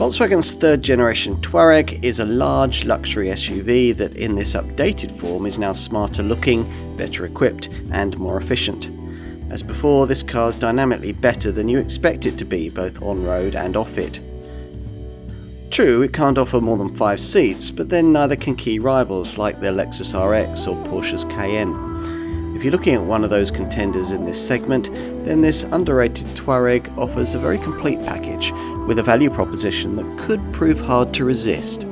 Volkswagen's third generation Touareg is a large luxury SUV that in this updated form is now smarter looking, better equipped and more efficient. As before, this car is dynamically better than you expect it to be both on-road and off-it. True, it can't offer more than 5 seats, but then neither can key rivals like the Lexus RX or Porsche's Cayenne. If you're looking at one of those contenders in this segment, then this underrated Touareg offers a very complete package with a value proposition that could prove hard to resist.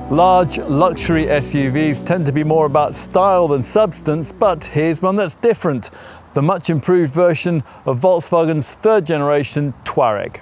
Large luxury SUVs tend to be more about style than substance, but here's one that's different: the much improved version of Volkswagen's third generation Touareg.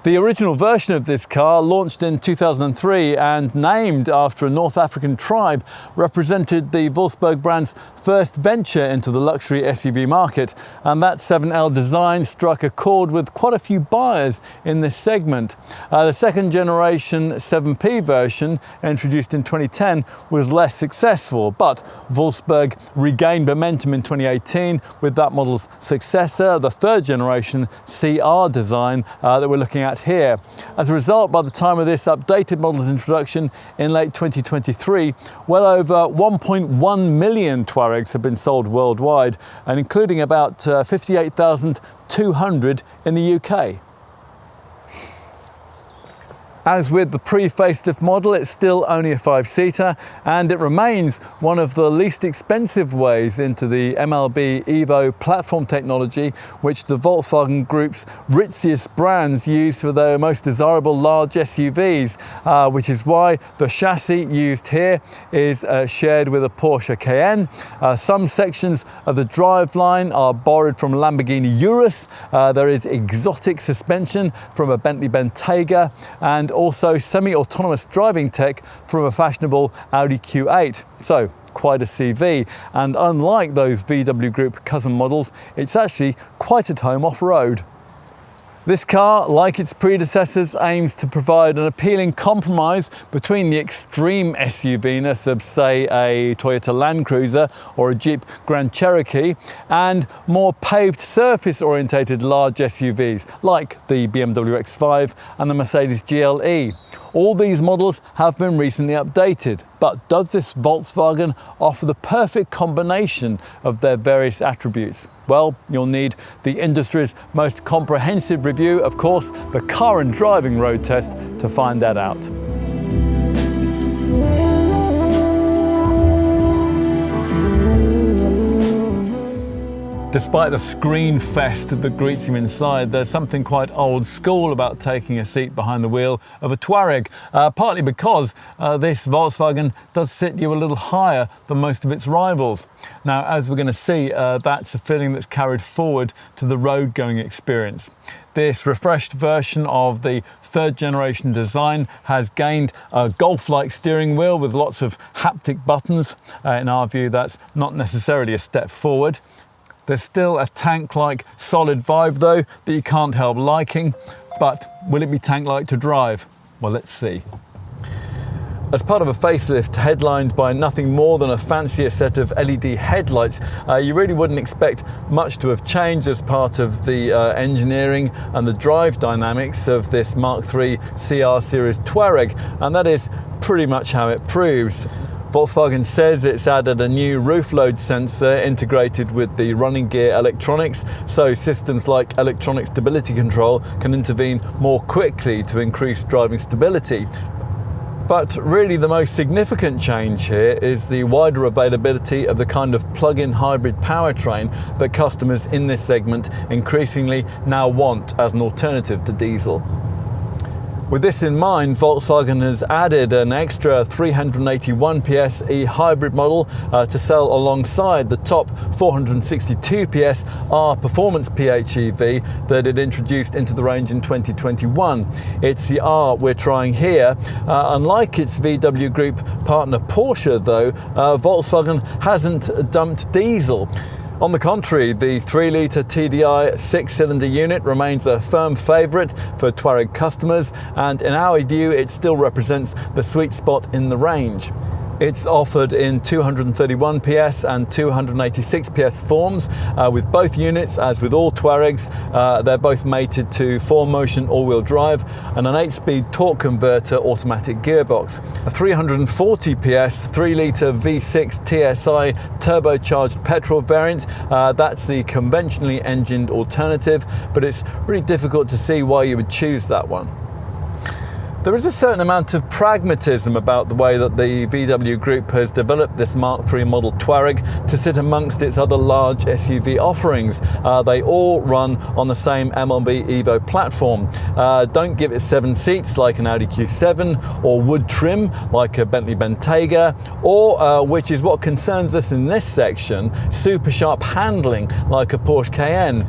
The original version of this car, launched in 2003 and named after a North African tribe, represented the Volkswagen brand's first venture into the luxury SUV market, and that 7L design struck a chord with quite a few buyers in this segment. The second generation 7P version, introduced in 2010, was less successful, but Volkswagen regained momentum in 2018 with that model's successor, the third generation CR design that we're looking at here. As a result, by the time of this updated model's introduction in late 2023, well over 1.1 million Touaregs have been sold worldwide, and including about 58,200 in the UK. As with the pre-facelift model, it's still only a 5-seater, and it remains one of the least expensive ways into the MLB Evo platform technology, which the Volkswagen Group's ritziest brands use for their most desirable large SUVs, which is why the chassis used here is shared with a Porsche Cayenne. Some sections of the driveline are borrowed from Lamborghini Urus. There is exotic suspension from a Bentley Bentayga, and also semi-autonomous driving tech from a fashionable Audi Q8. So quite a CV, and unlike those VW Group cousin models, it's actually quite at home off-road. This car, like its predecessors, aims to provide an appealing compromise between the extreme SUV-ness of, say, a Toyota Land Cruiser or a Jeep Grand Cherokee, and more paved surface-orientated large SUVs like the BMW X5 and the Mercedes GLE. All these models have been recently updated, but does this Volkswagen offer the perfect combination of their various attributes? Well, you'll need the industry's most comprehensive review, of course, the car and driving road test, to find that out. Despite the screen fest that greets him inside, there's something quite old school about taking a seat behind the wheel of a Touareg, partly because this Volkswagen does sit you a little higher than most of its rivals. Now, as we're going to see, that's a feeling that's carried forward to the road-going experience. This refreshed version of the third generation design has gained a golf-like steering wheel with lots of haptic buttons. In our view, that's not necessarily a step forward. There's still a tank-like solid vibe though that you can't help liking, but will it be tank-like to drive? Well, let's see. As part of a facelift headlined by nothing more than a fancier set of LED headlights, you really wouldn't expect much to have changed as part of the engineering and the drive dynamics of this Mark III CR Series Touareg, and that is pretty much how it proves. Volkswagen says it's added a new roof load sensor integrated with the running gear electronics, so systems like electronic stability control can intervene more quickly to increase driving stability. But really the most significant change here is the wider availability of the kind of plug-in hybrid powertrain that customers in this segment increasingly now want as an alternative to diesel. With this in mind, Volkswagen has added an extra 381 PS e-hybrid model to sell alongside the top 462 PS R Performance PHEV that it introduced into the range in 2021. It's the R we're trying here. Unlike its VW Group partner Porsche though, Volkswagen hasn't dumped diesel. On the contrary, the 3-litre TDI 6-cylinder unit remains a firm favourite for Touareg customers, and in our view it still represents the sweet spot in the range. It's offered in 231 PS and 286 PS forms. With both units, as with all Touaregs, they're both mated to 4-motion all-wheel drive and an 8-speed torque converter automatic gearbox. A 340 PS 3-litre V6 TSI turbocharged petrol variant, that's the conventionally engined alternative, but it's really difficult to see why you would choose that one. There is a certain amount of pragmatism about the way that the VW Group has developed this Mark III model Touareg to sit amongst its other large SUV offerings. They all run on the same MLB Evo platform. Don't give it 7 seats like an Audi Q7 or wood trim like a Bentley Bentayga, or, which is what concerns us in this section, super sharp handling like a Porsche Cayenne.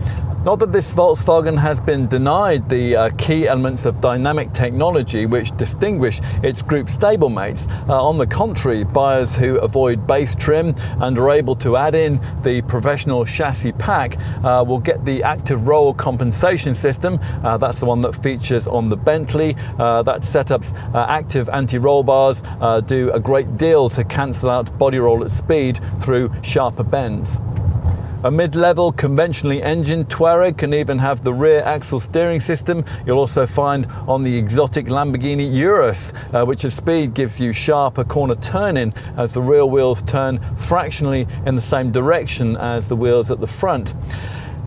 Not that this Volkswagen has been denied the key elements of dynamic technology which distinguish its group stablemates. On the contrary, buyers who avoid base trim and are able to add in the professional chassis pack will get the active roll compensation system. That's the one that features on the Bentley. That setup's active anti-roll bars do a great deal to cancel out body roll at speed through sharper bends. A mid-level conventionally engined Touareg can even have the rear axle steering system. You'll also find on the exotic Lamborghini Urus, which at speed gives you sharper corner turning as the rear wheels turn fractionally in the same direction as the wheels at the front.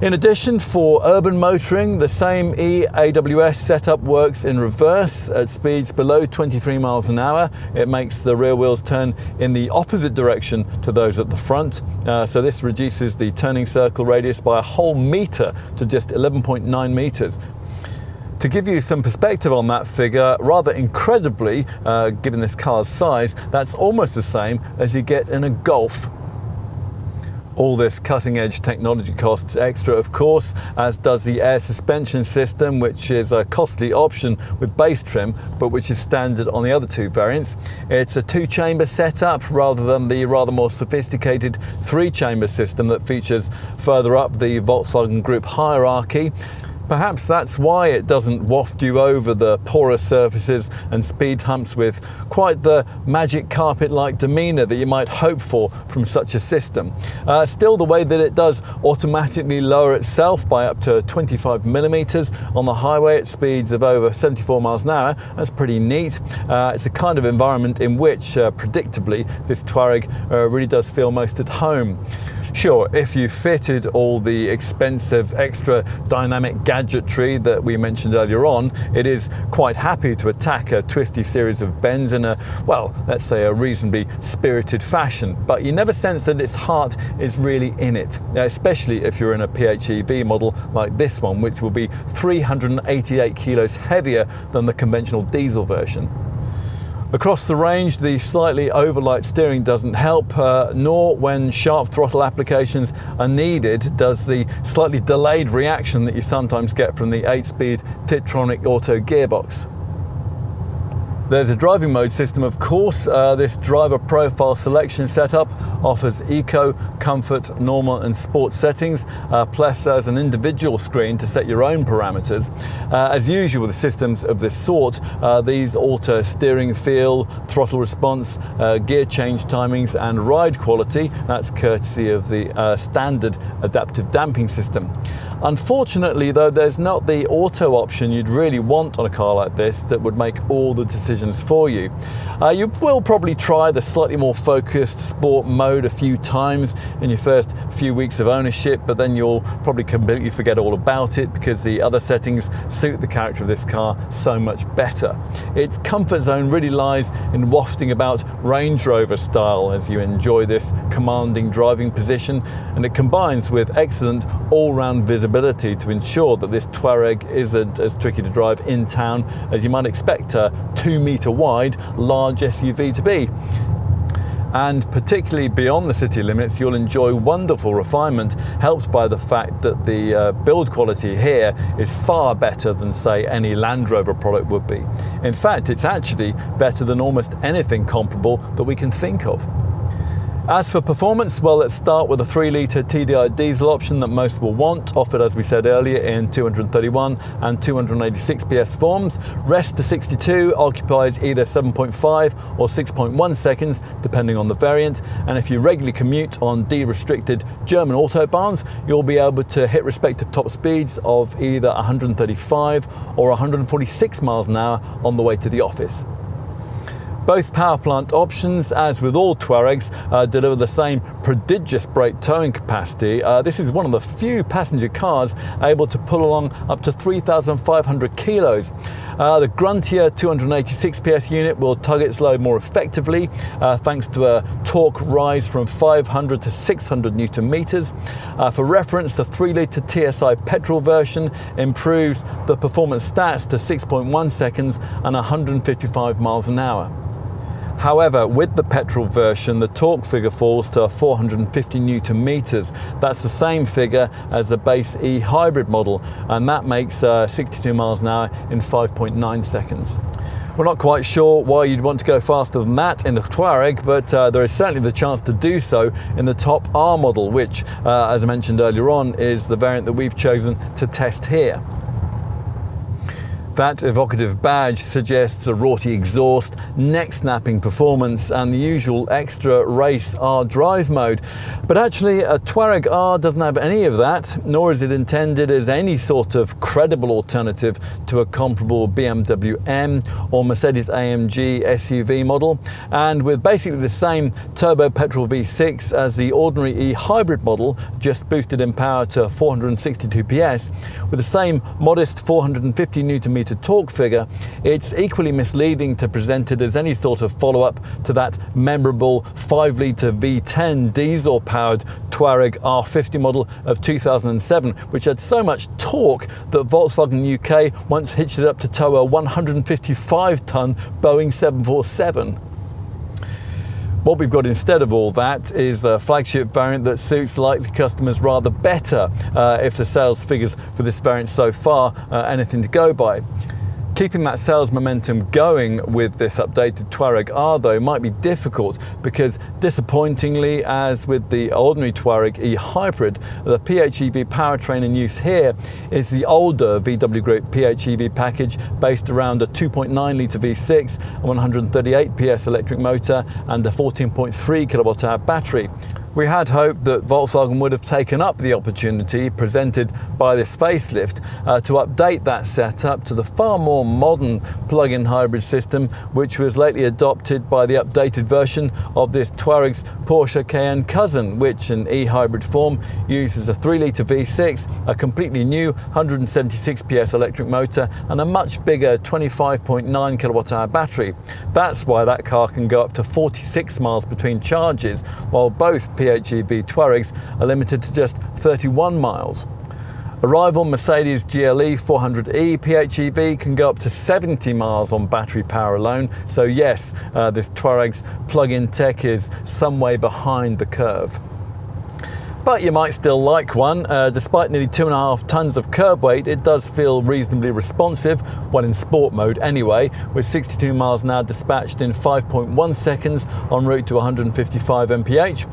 In addition, for urban motoring, the same EAWS setup works in reverse at speeds below 23 miles an hour. It makes the rear wheels turn in the opposite direction to those at the front. So this reduces the turning circle radius by a whole meter to just 11.9 meters. To give you some perspective on that figure, rather incredibly, given this car's size, that's almost the same as you get in a Golf. All this cutting-edge technology costs extra, of course, as does the air suspension system, which is a costly option with base trim, but which is standard on the other two variants. It's a 2-chamber setup rather than the rather more sophisticated 3-chamber system that features further up the Volkswagen Group hierarchy. Perhaps that's why it doesn't waft you over the porous surfaces and speed humps with quite the magic carpet-like demeanour that you might hope for from such a system. Still, the way that it does automatically lower itself by up to 25 millimeters on the highway at speeds of over 74 miles an hour, that's pretty neat. It's a kind of environment in which, predictably, this Touareg really does feel most at home. Sure, if you fitted all the expensive extra dynamic gadgetry that we mentioned earlier on, it is quite happy to attack a twisty series of bends in a, well, let's say a reasonably spirited fashion, but you never sense that its heart is really in it, especially if you're in a PHEV model like this one, which will be 388 kilos heavier than the conventional diesel version. Across the range, the slightly overlight steering doesn't help, nor when sharp throttle applications are needed does the slightly delayed reaction that you sometimes get from the 8-speed Tiptronic auto gearbox. There's a driving mode system, of course. This driver profile selection setup offers eco, comfort, normal and sport settings, plus there's an individual screen to set your own parameters. As usual with systems of this sort, these alter steering feel, throttle response, gear change timings and ride quality. That's courtesy of the standard adaptive damping system. Unfortunately though, there's not the auto option you'd really want on a car like this that would make all the decisions for you. You will probably try the slightly more focused sport mode a few times in your first few weeks of ownership, but then you'll probably completely forget all about it because the other settings suit the character of this car so much better. Its comfort zone really lies in wafting about Range Rover style as you enjoy this commanding driving position, and it combines with excellent all-round visibility to ensure that this Touareg isn't as tricky to drive in town as you might expect a 2-meter wide large SUV to be. And particularly beyond the city limits, you'll enjoy wonderful refinement, helped by the fact that the build quality here is far better than, say, any Land Rover product would be. In fact, it's actually better than almost anything comparable that we can think of. As for performance, well, let's start with the 3-litre TDI diesel option that most will want, offered, as we said earlier, in 231 and 286 PS forms. Rest to 62 occupies either 7.5 or 6.1 seconds, depending on the variant. And if you regularly commute on de-restricted German autobahns, you'll be able to hit respective top speeds of either 135 or 146 miles an hour on the way to the office. Both power plant options, as with all Touaregs, deliver the same prodigious brake towing capacity. This is one of the few passenger cars able to pull along up to 3,500 kilos. The gruntier 286 PS unit will tug its load more effectively thanks to a torque rise from 500 to 600 Newton meters. For reference, the 3-litre TSI petrol version improves the performance stats to 6.1 seconds and 155 miles an hour. However, with the petrol version, the torque figure falls to 450 Newton meters. That's the same figure as the base e-hybrid model, and that makes 62 miles an hour in 5.9 seconds. We're not quite sure why you'd want to go faster than that in the Touareg, but there is certainly the chance to do so in the top R model, which, as I mentioned earlier on, is the variant that we've chosen to test here. That evocative badge suggests a raughty exhaust, neck-snapping performance and the usual extra race R drive mode. But actually, a Touareg R doesn't have any of that, nor is it intended as any sort of credible alternative to a comparable BMW M or Mercedes-AMG SUV model. And with basically the same turbo petrol V6 as the ordinary e-hybrid model, just boosted in power to 462 PS, with the same modest 450 Nm torque figure, it's equally misleading to present it as any sort of follow-up to that memorable 5-litre V10 diesel-powered Touareg R50 model of 2007, which had so much torque that Volkswagen UK once hitched it up to tow a 155-ton Boeing 747. What we've got instead of all that is the flagship variant that suits likely customers rather better if the sales figures for this variant so far are anything to go by. Keeping that sales momentum going with this updated Touareg R, though, might be difficult because, disappointingly, as with the ordinary Touareg e-hybrid, the PHEV powertrain in use here is the older VW Group PHEV package based around a 2.9-litre V6, a 138 PS electric motor and a 14.3 kilowatt-hour battery. We had hoped that Volkswagen would have taken up the opportunity presented by this facelift to update that setup to the far more modern plug-in hybrid system which was lately adopted by the updated version of this Touareg's Porsche Cayenne cousin, which in e-hybrid form uses a 3-litre V6, a completely new 176 PS electric motor and a much bigger 25.9 kilowatt-hour battery. That's why that car can go up to 46 miles between charges, while both PHEV Touaregs are limited to just 31 miles. A rival Mercedes GLE 400e PHEV can go up to 70 miles on battery power alone, so yes, this Touareg's plug-in tech is some way behind the curve. But you might still like one. Despite nearly 2.5 tons of curb weight, it does feel reasonably responsive, well in sport mode anyway, with 62 miles an hour dispatched in 5.1 seconds en route to 155 mph.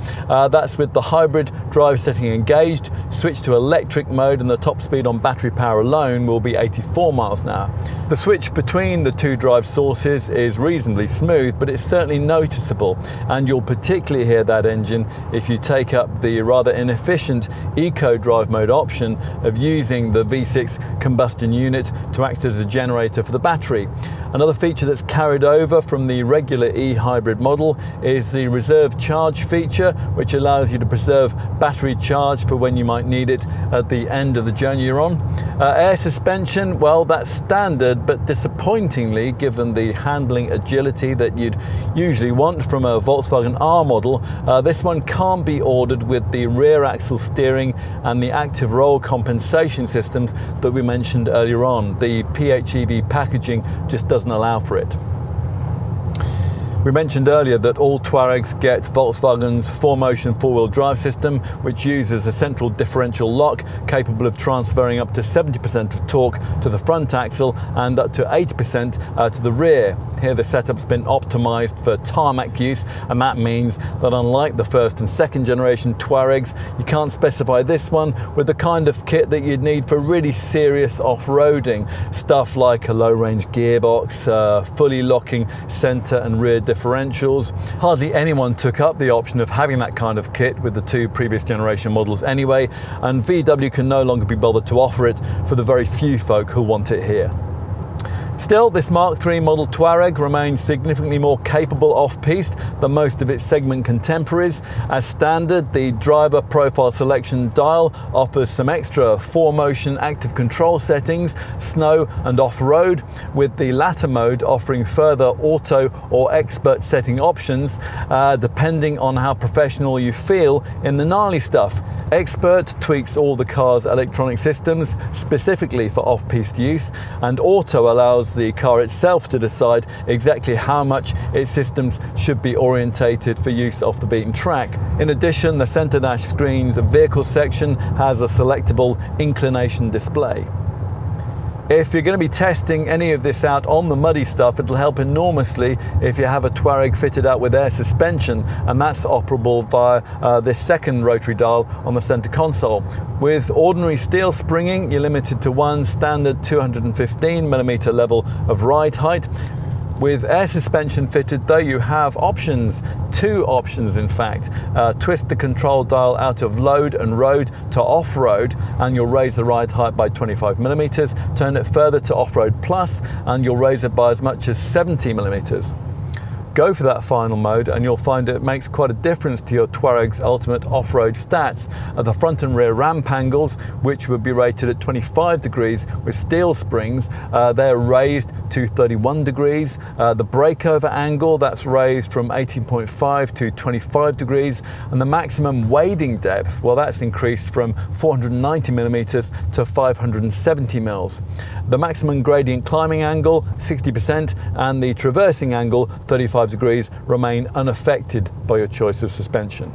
That's with the hybrid drive setting engaged. Switch to electric mode and the top speed on battery power alone will be 84 miles an hour. The switch between the two drive sources is reasonably smooth, but it's certainly noticeable, and you'll particularly hear that engine if you take up the rather inefficient eco drive mode option of using the V6 combustion unit to act as a generator for the battery. Another feature that's carried over from the regular e-hybrid model is the reserve charge feature, which allows you to preserve battery charge for when you might need it at the end of the journey you're on. Air suspension, well, that's standard, but disappointingly, given the handling agility that you'd usually want from a Volkswagen R model, this one can't be ordered with the rear axle steering and the active roll compensation systems that we mentioned earlier on. The PHEV packaging just doesn't allow for it. We mentioned earlier that all Touaregs get Volkswagen's 4Motion four-wheel drive system, which uses a central differential lock capable of transferring up to 70% of torque to the front axle and up to 80% to the rear. Here the setup's been optimised for tarmac use, and that means that unlike the first and second generation Touaregs, you can't specify this one with the kind of kit that you'd need for really serious off-roading. Stuff like a low-range gearbox, fully locking centre and rear differentials. Hardly anyone took up the option of having that kind of kit with the two previous generation models anyway, and VW can no longer be bothered to offer it for the very few folk who want it here. Still, this Mark III model Touareg remains significantly more capable off-piste than most of its segment contemporaries. As standard, the driver profile selection dial offers some extra 4Motion active control settings, snow and off-road, with the latter mode offering further auto or expert setting options, depending on how professional you feel in the gnarly stuff. Expert tweaks all the car's electronic systems specifically for off-piste use, and auto allows the car itself to decide exactly how much its systems should be orientated for use off the beaten track. In addition, the centre dash screen's vehicle section has a selectable inclination display. If you're going to be testing any of this out on the muddy stuff, it'll help enormously if you have a Touareg fitted out with air suspension, and that's operable via this second rotary dial on the centre console. With ordinary steel springing, you're limited to one standard 215mm level of ride height. With air suspension fitted though, you have options, two options in fact. Twist the control dial out of load and road to off-road and you'll raise the ride height by 25mm. Turn it further to off-road plus and you'll raise it by as much as 70mm. Go for that final mode and you'll find it makes quite a difference to your Touareg's ultimate off-road stats. The front and rear ramp angles, which would be rated at 25 degrees with steel springs, they're raised to 31 degrees. The breakover angle, that's raised from 18.5 to 25 degrees. And the maximum wading depth, well, that's increased from 490mm to 570mm. The maximum gradient climbing angle, 60%, and the traversing angle, 35 degrees, remain unaffected by your choice of suspension.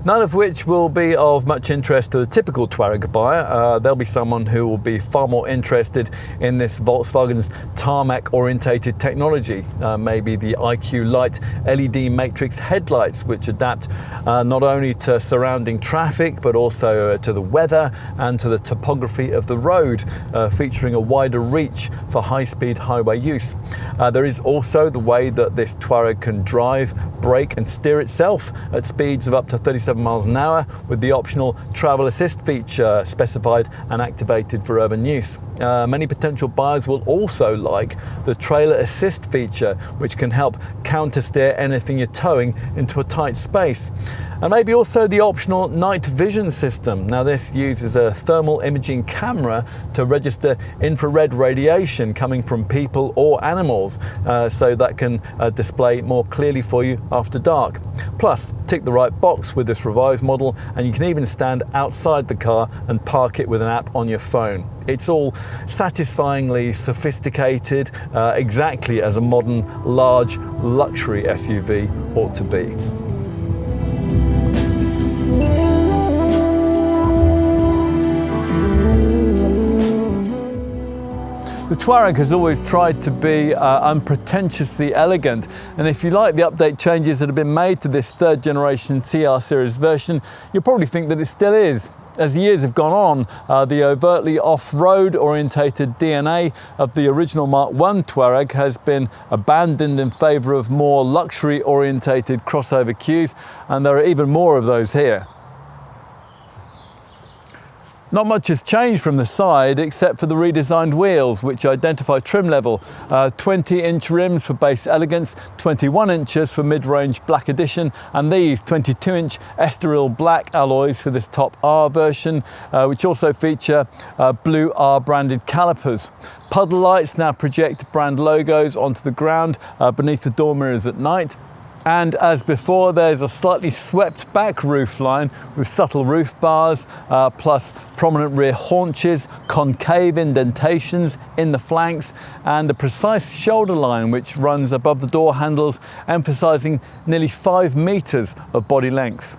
None of which will be of much interest to the typical Touareg buyer. There'll be someone who will be far more interested in this Volkswagen's tarmac-orientated technology. Maybe the IQ Light LED matrix headlights, which adapt not only to surrounding traffic, but also to the weather and to the topography of the road, featuring a wider reach for high-speed highway use. There is also the way that this Touareg can drive, brake and steer itself at speeds of up to 37 miles an hour with the optional travel assist feature specified and activated for urban use. Many potential buyers will also like the trailer assist feature, which can help counter steer anything you're towing into a tight space. And maybe also the optional night vision system. Now this uses a thermal imaging camera to register infrared radiation coming from people or animals, so that can display more clearly for you after dark. Plus, tick the right box with this revised model and you can even stand outside the car and park it with an app on your phone. It's all satisfyingly sophisticated, exactly as a modern, large luxury SUV ought to be. The Touareg has always tried to be unpretentiously elegant, and if you like the update changes that have been made to this third generation CR series version, you'll probably think that it still is. As years have gone on, the overtly off-road orientated DNA of the original Mark I Touareg has been abandoned in favour of more luxury orientated crossover cues, and there are even more of those here. Not much has changed from the side except for the redesigned wheels, which identify trim level. 20-inch rims for base elegance, 21 inches for mid-range black edition, and these 22-inch Estoril black alloys for this top R version, which also feature blue R branded calipers. Puddle lights now project brand logos onto the ground beneath the door mirrors at night. And as before, there's a slightly swept back roofline with subtle roof bars, plus prominent rear haunches, concave indentations in the flanks, and a precise shoulder line which runs above the door handles, emphasising nearly 5 metres of body length.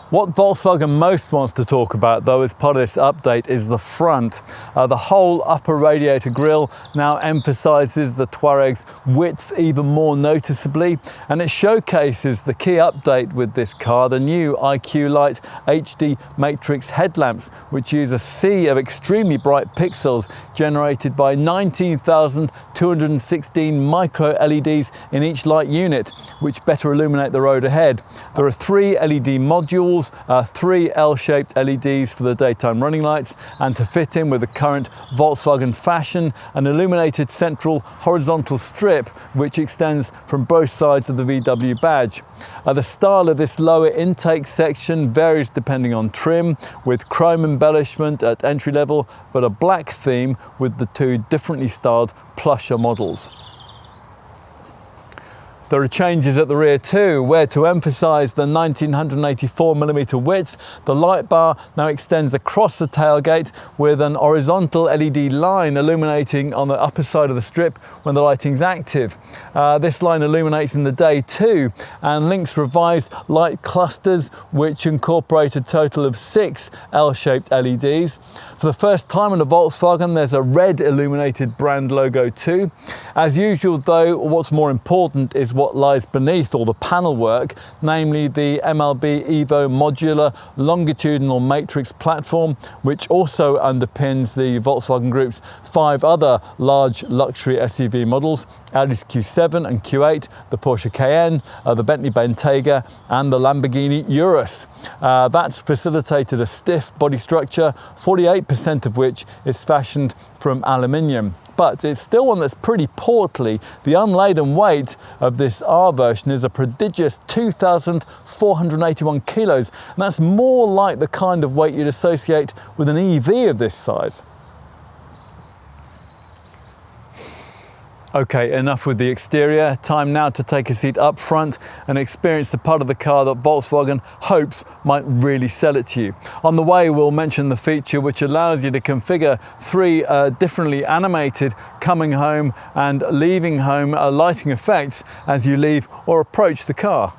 What Volkswagen most wants to talk about, though, as part of this update is the front. The whole upper radiator grille now emphasises the Touareg's width even more noticeably, and it showcases the key update with this car, the new IQ Light HD Matrix headlamps, which use a sea of extremely bright pixels generated by 19,216 micro LEDs in each light unit, which better illuminate the road ahead. There are 3 LED modules, 3 L-shaped LEDs for the daytime running lights, and to fit in with the current Volkswagen fashion, an illuminated central horizontal strip which extends from both sides of the VW badge. The style of this lower intake section varies depending on trim, with chrome embellishment at entry level, but a black theme with the 2 differently styled plusher models. There are changes at the rear too, where to emphasise the 1984mm width, the light bar now extends across the tailgate with an horizontal LED line illuminating on the upper side of the strip when the lighting's active. This line illuminates in the day too, and links revised light clusters which incorporate a total of 6 L-shaped LEDs. For the first time in a Volkswagen, there's a red illuminated brand logo too. As usual though, what's more important is what lies beneath all the panel work, namely the MLB Evo modular longitudinal matrix platform, which also underpins the Volkswagen Group's 5 other large luxury SUV models: Audi's Q7 and Q8, the Porsche Cayenne, the Bentley Bentayga, and the Lamborghini Urus. That's facilitated a stiff body structure, 48% of which is fashioned from aluminium. But it's still one that's pretty portly. The unladen weight of this R version is a prodigious 2,481 kilos, and that's more like the kind of weight you'd associate with an EV of this size. Okay, enough with the exterior. Time now to take a seat up front and experience the part of the car that Volkswagen hopes might really sell it to you. On the way, we'll mention the feature which allows you to configure 3 differently animated coming home and leaving home lighting effects as you leave or approach the car.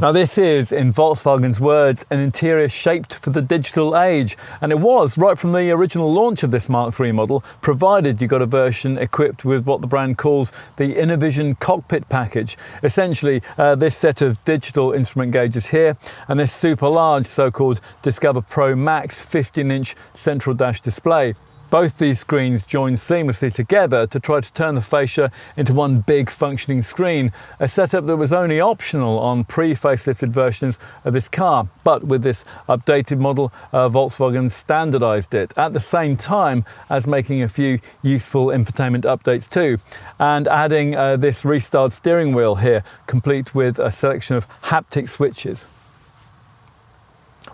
Now this is, in Volkswagen's words, an interior shaped for the digital age, and it was right from the original launch of this Mark III model, provided you got a version equipped with what the brand calls the 𝗙cie𝗹𝗹𝟎 cockpit package. Essentially, this set of digital instrument gauges here, and this super large so-called Discover Pro Max 15-inch central dash display. Both these screens join seamlessly together to try to turn the fascia into one big functioning screen, a setup that was only optional on pre-facelifted versions of this car. But with this updated model, Volkswagen standardised it, at the same time as making a few useful infotainment updates too, and adding this restyled steering wheel here, complete with a selection of haptic switches.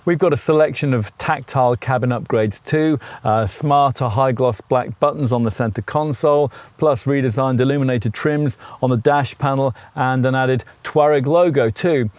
We've got a selection of tactile cabin upgrades too, smarter high-gloss black buttons on the centre console, plus redesigned illuminated trims on the dash panel and an added Touareg logo too.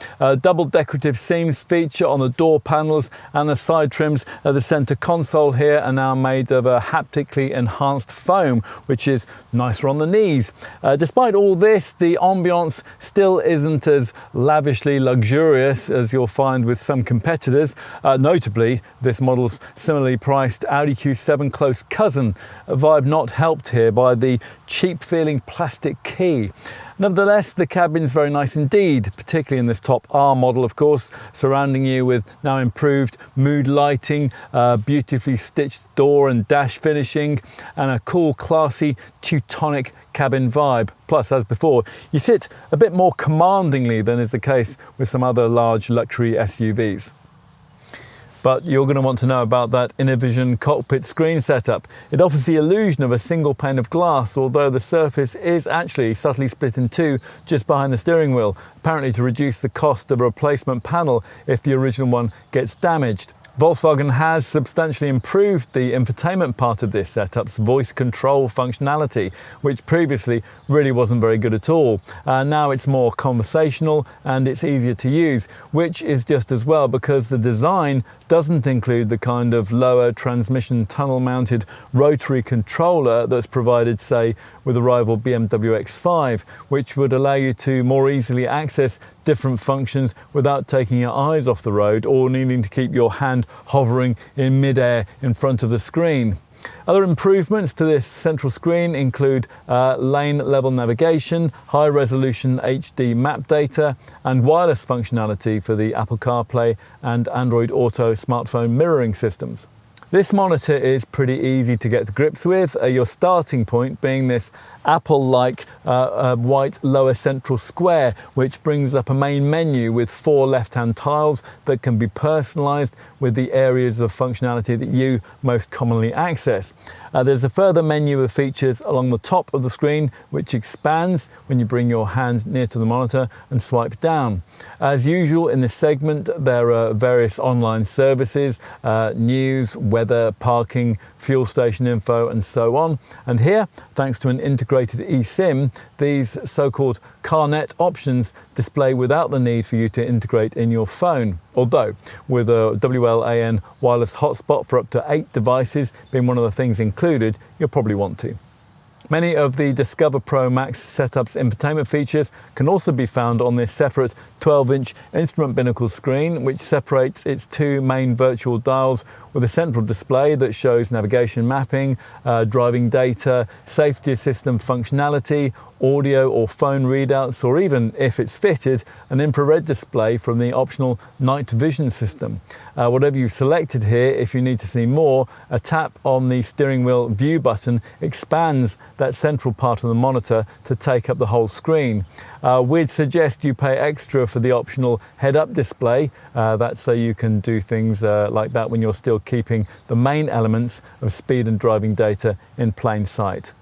Double decorative seams feature on the door panels, and the side trims of the centre console here are now made of a haptically enhanced foam, which is nicer on the knees. Despite all this, the ambiance still isn't as lavishly luxurious as you'll find with some competitors. Notably, this model's similarly priced Audi Q7 close cousin, a vibe not helped here by the cheap-feeling plastic key. Nevertheless, the cabin's very nice indeed, particularly in this top R model, of course, surrounding you with now improved mood lighting, beautifully stitched door and dash finishing, and a cool, classy, Teutonic cabin vibe. Plus, as before, you sit a bit more commandingly than is the case with some other large luxury SUVs. But you're going to want to know about that 𝗙cie𝗹𝗹𝟎 cockpit screen setup. It offers the illusion of a single pane of glass, although the surface is actually subtly split in 2 just behind the steering wheel, apparently to reduce the cost of a replacement panel if the original one gets damaged. Volkswagen has substantially improved the infotainment part of this setup's voice control functionality, which previously really wasn't very good at all. Now it's more conversational and it's easier to use, which is just as well because the design doesn't include the kind of lower transmission tunnel mounted rotary controller that's provided, say, with the rival BMW X5, which would allow you to more easily access different functions without taking your eyes off the road or needing to keep your hand hovering in mid-air in front of the screen. Other improvements to this central screen include lane level navigation, high resolution HD map data, and wireless functionality for the Apple CarPlay and Android Auto smartphone mirroring systems. This monitor is pretty easy to get to grips with, your starting point being this Apple-like white lower central square, which brings up a main menu with 4 left-hand tiles that can be personalized with the areas of functionality that you most commonly access. There's a further menu of features along the top of the screen, which expands when you bring your hand near to the monitor and swipe down. As usual in this segment, there are various online services, news, weather, parking, fuel station info, and so on. And here, thanks to an integrated eSIM, these so-called CarNet options display without the need for you to integrate in your phone. Although, with a WLAN wireless hotspot for up to 8 devices being one of the things included, you'll probably want to. Many of the Discover Pro Max setup's infotainment features can also be found on this separate 12-inch instrument binnacle screen, which separates its 2 main virtual dials with a central display that shows navigation mapping, driving data, safety system functionality, audio or phone readouts, or even, if it's fitted, an infrared display from the optional night vision system. Whatever you've selected here, if you need to see more, a tap on the steering wheel view button expands that central part of the monitor to take up the whole screen. We'd suggest you pay extra for the optional head-up display. That's so you can do things like that when you're still keeping the main elements of speed and driving data in plain sight.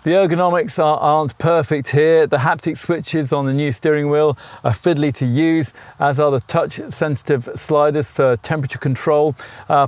The ergonomics aren't perfect here. The haptic switches on the new steering wheel are fiddly to use, as are the touch-sensitive sliders for temperature control.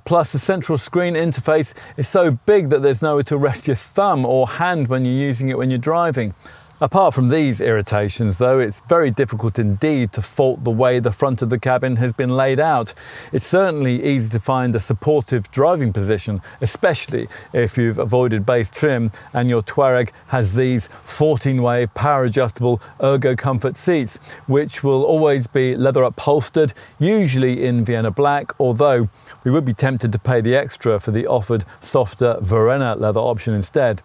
Plus, the central screen interface is so big that there's nowhere to rest your thumb or hand when you're using it when you're driving. Apart from these irritations though, it's very difficult indeed to fault the way the front of the cabin has been laid out. It's certainly easy to find a supportive driving position, especially if you've avoided base trim and your Touareg has these 14-way power adjustable Ergo Comfort seats, which will always be leather upholstered, usually in Vienna black, although we would be tempted to pay the extra for the offered softer Verena leather option instead.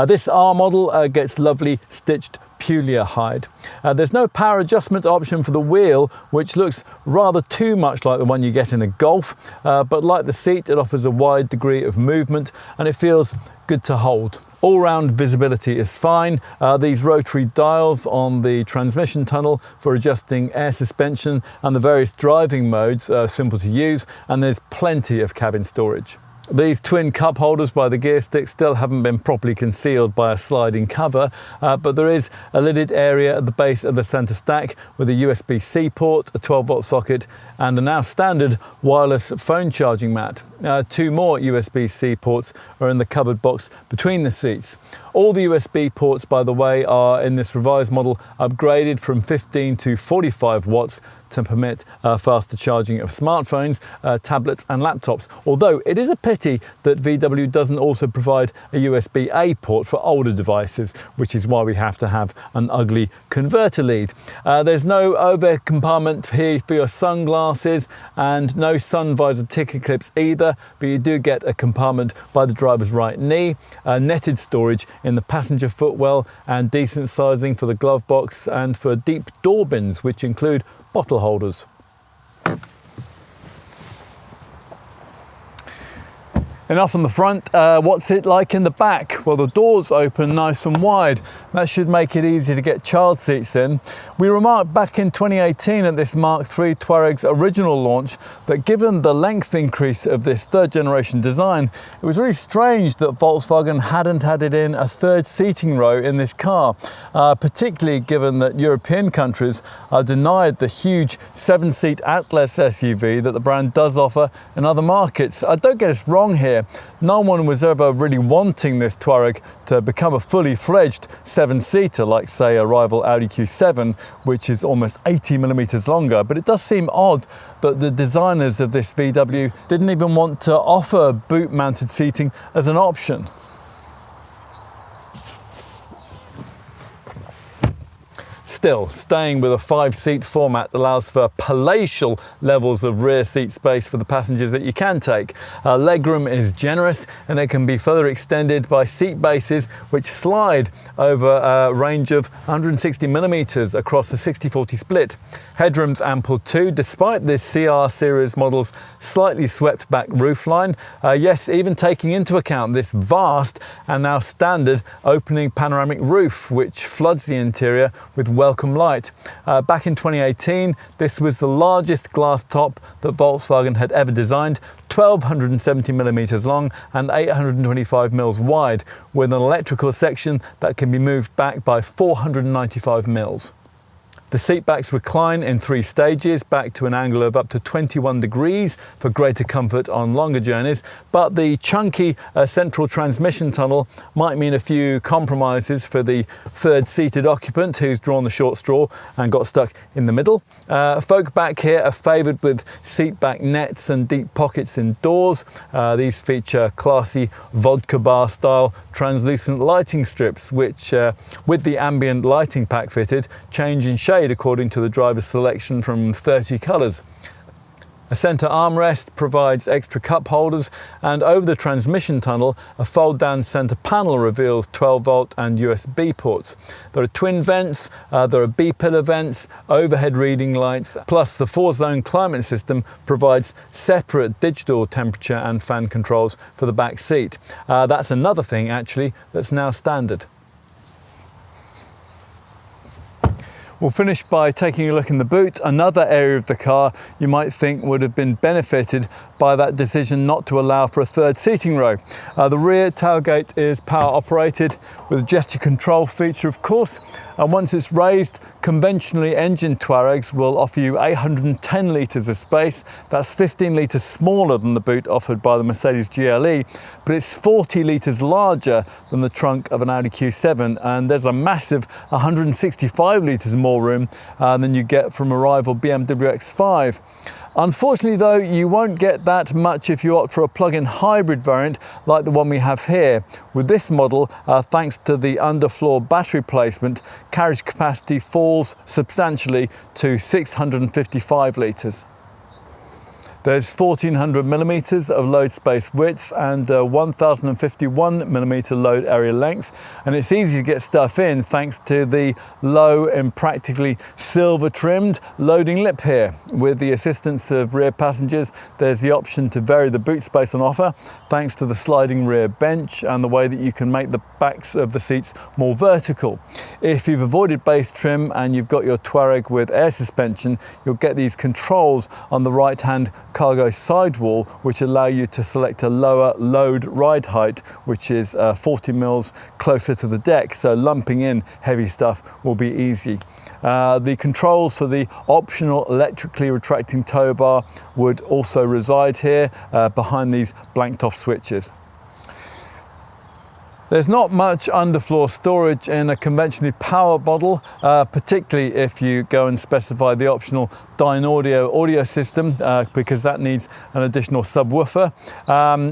This R model gets lovely stitched Puglia hide. There's no power adjustment option for the wheel, which looks rather too much like the one you get in a Golf, but like the seat, it offers a wide degree of movement and it feels good to hold. All-round visibility is fine. These rotary dials on the transmission tunnel for adjusting air suspension and the various driving modes are simple to use, and there's plenty of cabin storage. These twin cup holders by the gear stick still haven't been properly concealed by a sliding cover, but there is a lidded area at the base of the centre stack with a USB-C port, a 12-volt socket and a now standard wireless phone charging mat. 2 more USB-C ports are in the covered box between the seats. All the USB ports, by the way, are in this revised model upgraded from 15 to 45 watts to permit faster charging of smartphones, tablets and laptops, although it is a pity that VW doesn't also provide a USB-A port for older devices, which is why we have to have an ugly converter lead. There's no overhead compartment here for your sunglasses and no sun visor ticket clips either, but you do get a compartment by the driver's right knee, netted storage in the passenger footwell and decent sizing for the glove box and for deep door bins, which include bottle holders. Enough on the front. What's it like in the back? Well, the doors open nice and wide. That should make it easy to get child seats in. We remarked back in 2018 at this Mark III Touareg's original launch that given the length increase of this third generation design, it was really strange that Volkswagen hadn't added in a third seating row in this car, particularly given that European countries are denied the huge 7-seat Atlas SUV that the brand does offer in other markets. Don't get us wrong here. No one was ever really wanting this Touareg to become a fully fledged 7-seater like, say, a rival Audi Q7, which is almost 80 millimeters longer. But it does seem odd that the designers of this VW didn't even want to offer boot-mounted seating as an option. Still, staying with a 5-seat format allows for palatial levels of rear seat space for the passengers that you can take. Legroom is generous and it can be further extended by seat bases which slide over a range of 160 millimeters across a 60-40 split. Headroom's ample too, despite this CR series model's slightly swept back roofline. Yes, even taking into account this vast and now standard opening panoramic roof which floods the interior with welcome light. Back in 2018, this was the largest glass top that Volkswagen had ever designed, 1,270 millimeters long and 825 mils wide, with an electrical section that can be moved back by 495 mils. The seatbacks recline in 3 stages, back to an angle of up to 21 degrees for greater comfort on longer journeys, but the chunky central transmission tunnel might mean a few compromises for the third seated occupant who's drawn the short straw and got stuck in the middle. Folk back here are favoured with seatback nets and deep pockets indoors. These feature classy vodka bar style translucent lighting strips which, with the ambient lighting pack fitted, change in shade according to the driver's selection from 30 colours. A centre armrest provides extra cup holders, and over the transmission tunnel, a fold-down centre panel reveals 12-volt and USB ports. There are twin vents, there are B-pillar vents, overhead reading lights, plus the 4-zone climate system provides separate digital temperature and fan controls for the back seat. That's another thing, actually, that's now standard. We'll finish by taking a look in the boot, another area of the car you might think would have been benefited by that decision not to allow for a third seating row. The rear tailgate is power operated with a gesture control feature, of course, and once it's raised, conventionally engined Touaregs will offer you 810 litres of space. That's 15 litres smaller than the boot offered by the Mercedes GLE, but it's 40 litres larger than the trunk of an Audi Q7, and there's a massive 165 litres more room than you get from a rival BMW X5. Unfortunately though, you won't get that much if you opt for a plug-in hybrid variant like the one we have here. With this model, thanks to the underfloor battery placement, carriage capacity falls substantially to 655 litres. There's 1400 millimeters of load space width and 1051 millimeter load area length, and it's easy to get stuff in thanks to the low and practically silver trimmed loading lip here. With the assistance of rear passengers, there's the option to vary the boot space on offer thanks to the sliding rear bench and the way that you can make the backs of the seats more vertical. If you've avoided base trim and you've got your Touareg with air suspension, you'll get these controls on the right hand cargo sidewall which allow you to select a lower load ride height, which is 40 mils closer to the deck, so lumping in heavy stuff will be easy. The controls for the optional electrically retracting tow bar would also reside here behind these blanked off switches. There's not much underfloor storage in a conventionally powered model, particularly if you go and specify the optional Dynaudio audio system, because that needs an additional subwoofer.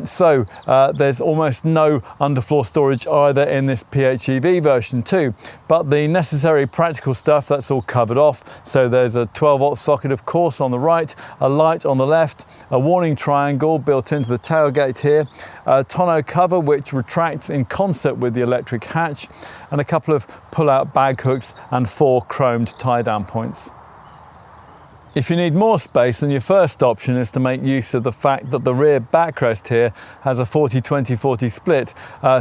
So there's almost no underfloor storage either in this PHEV version too. But the necessary practical stuff, that's all covered off. So there's a 12-volt socket, of course, on the right, a light on the left, a warning triangle built into the tailgate here, a tonneau cover which retracts in concert with the electric hatch, and a couple of pull-out bag hooks and 4 chromed tie-down points. If you need more space, then your first option is to make use of the fact that the rear backrest here has a 40-20-40 split,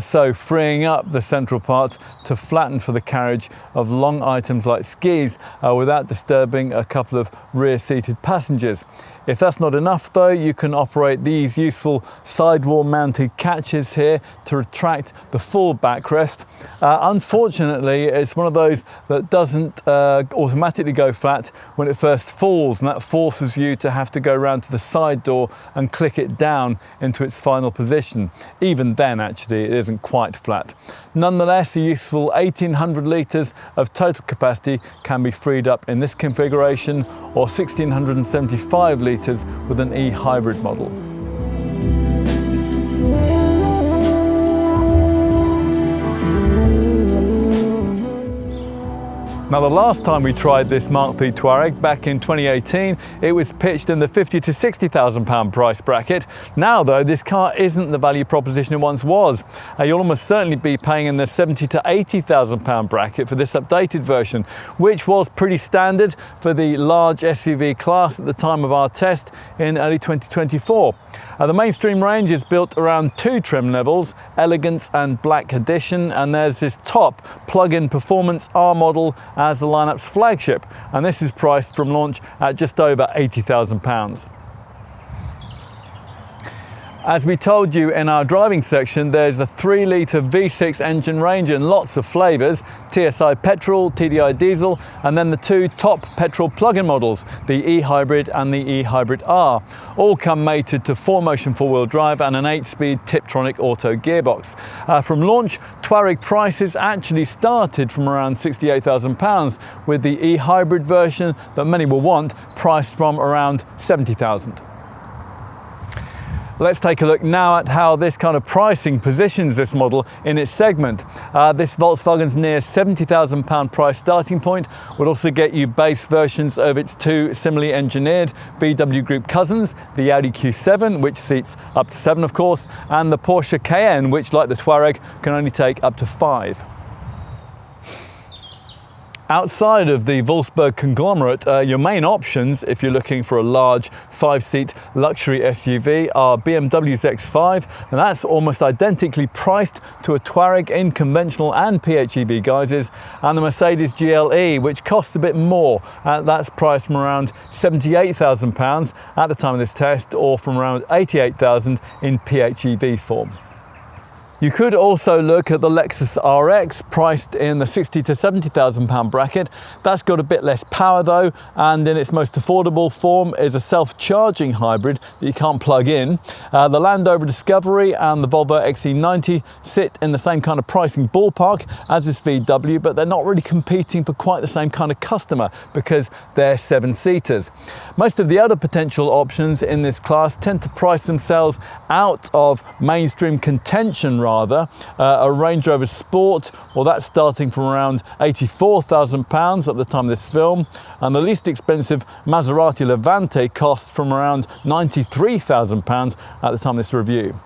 so freeing up the central part to flatten for the carriage of long items like skis without disturbing a couple of rear-seated passengers. If that's not enough though, you can operate these useful sidewall mounted catches here to retract the full backrest. Unfortunately, it's one of those that doesn't automatically go flat when it first falls, and that forces you to have to go around to the side door and click it down into its final position. Even then, actually, it isn't quite flat. Nonetheless, a useful 1,800 litres of total capacity can be freed up in this configuration, or 1,675 litres with an e-hybrid model. Now, the last time we tried this Mark III Touareg back in 2018, it was pitched in the £50,000 to £60,000 price bracket. Now though, this car isn't the value proposition it once was. You'll almost certainly be paying in the £70,000 to £80,000 bracket for this updated version, which was pretty standard for the large SUV class at the time of our test in early 2024. The mainstream range is built around two trim levels, Elegance and Black Edition, and there's this top plug-in performance R model as the lineup's flagship, and this is priced from launch at just over £80,000. As we told you in our driving section, there's a 3-litre V6 engine range in lots of flavours, TSI petrol, TDI diesel, and then the two top petrol plug-in models, the e-hybrid and the e-hybrid R. All come mated to 4-motion 4-wheel drive and an 8-speed Tiptronic auto gearbox. From launch, Touareg prices actually started from around £68,000, with the e-hybrid version that many will want priced from around £70,000. Let's take a look now at how this kind of pricing positions this model in its segment. This Volkswagen's near £70,000 price starting point would also get you base versions of its two similarly engineered VW Group cousins, the Audi Q7, which seats up to 7 of course, and the Porsche Cayenne, which like the Touareg can only take up to 5. Outside of the Wolfsburg conglomerate, your main options, if you're looking for a large 5-seat luxury SUV, are BMW's X5, and that's almost identically priced to a Touareg in conventional and PHEV guises, and the Mercedes GLE, which costs a bit more. That's priced from around £78,000 at the time of this test, or from around £88,000 in PHEV form. You could also look at the Lexus RX, priced in the £60,000 to £70,000 bracket. That's got a bit less power though, and in its most affordable form is a self-charging hybrid that you can't plug in. The Land Rover Discovery and the Volvo XC90 sit in the same kind of pricing ballpark as this VW, but they're not really competing for quite the same kind of customer because they're 7-seaters. Most of the other potential options in this class tend to price themselves out of mainstream contention rather. A Range Rover Sport, well, that's starting from around £84,000 at the time of this film, and the least expensive Maserati Levante costs from around £93,000 at the time of this review.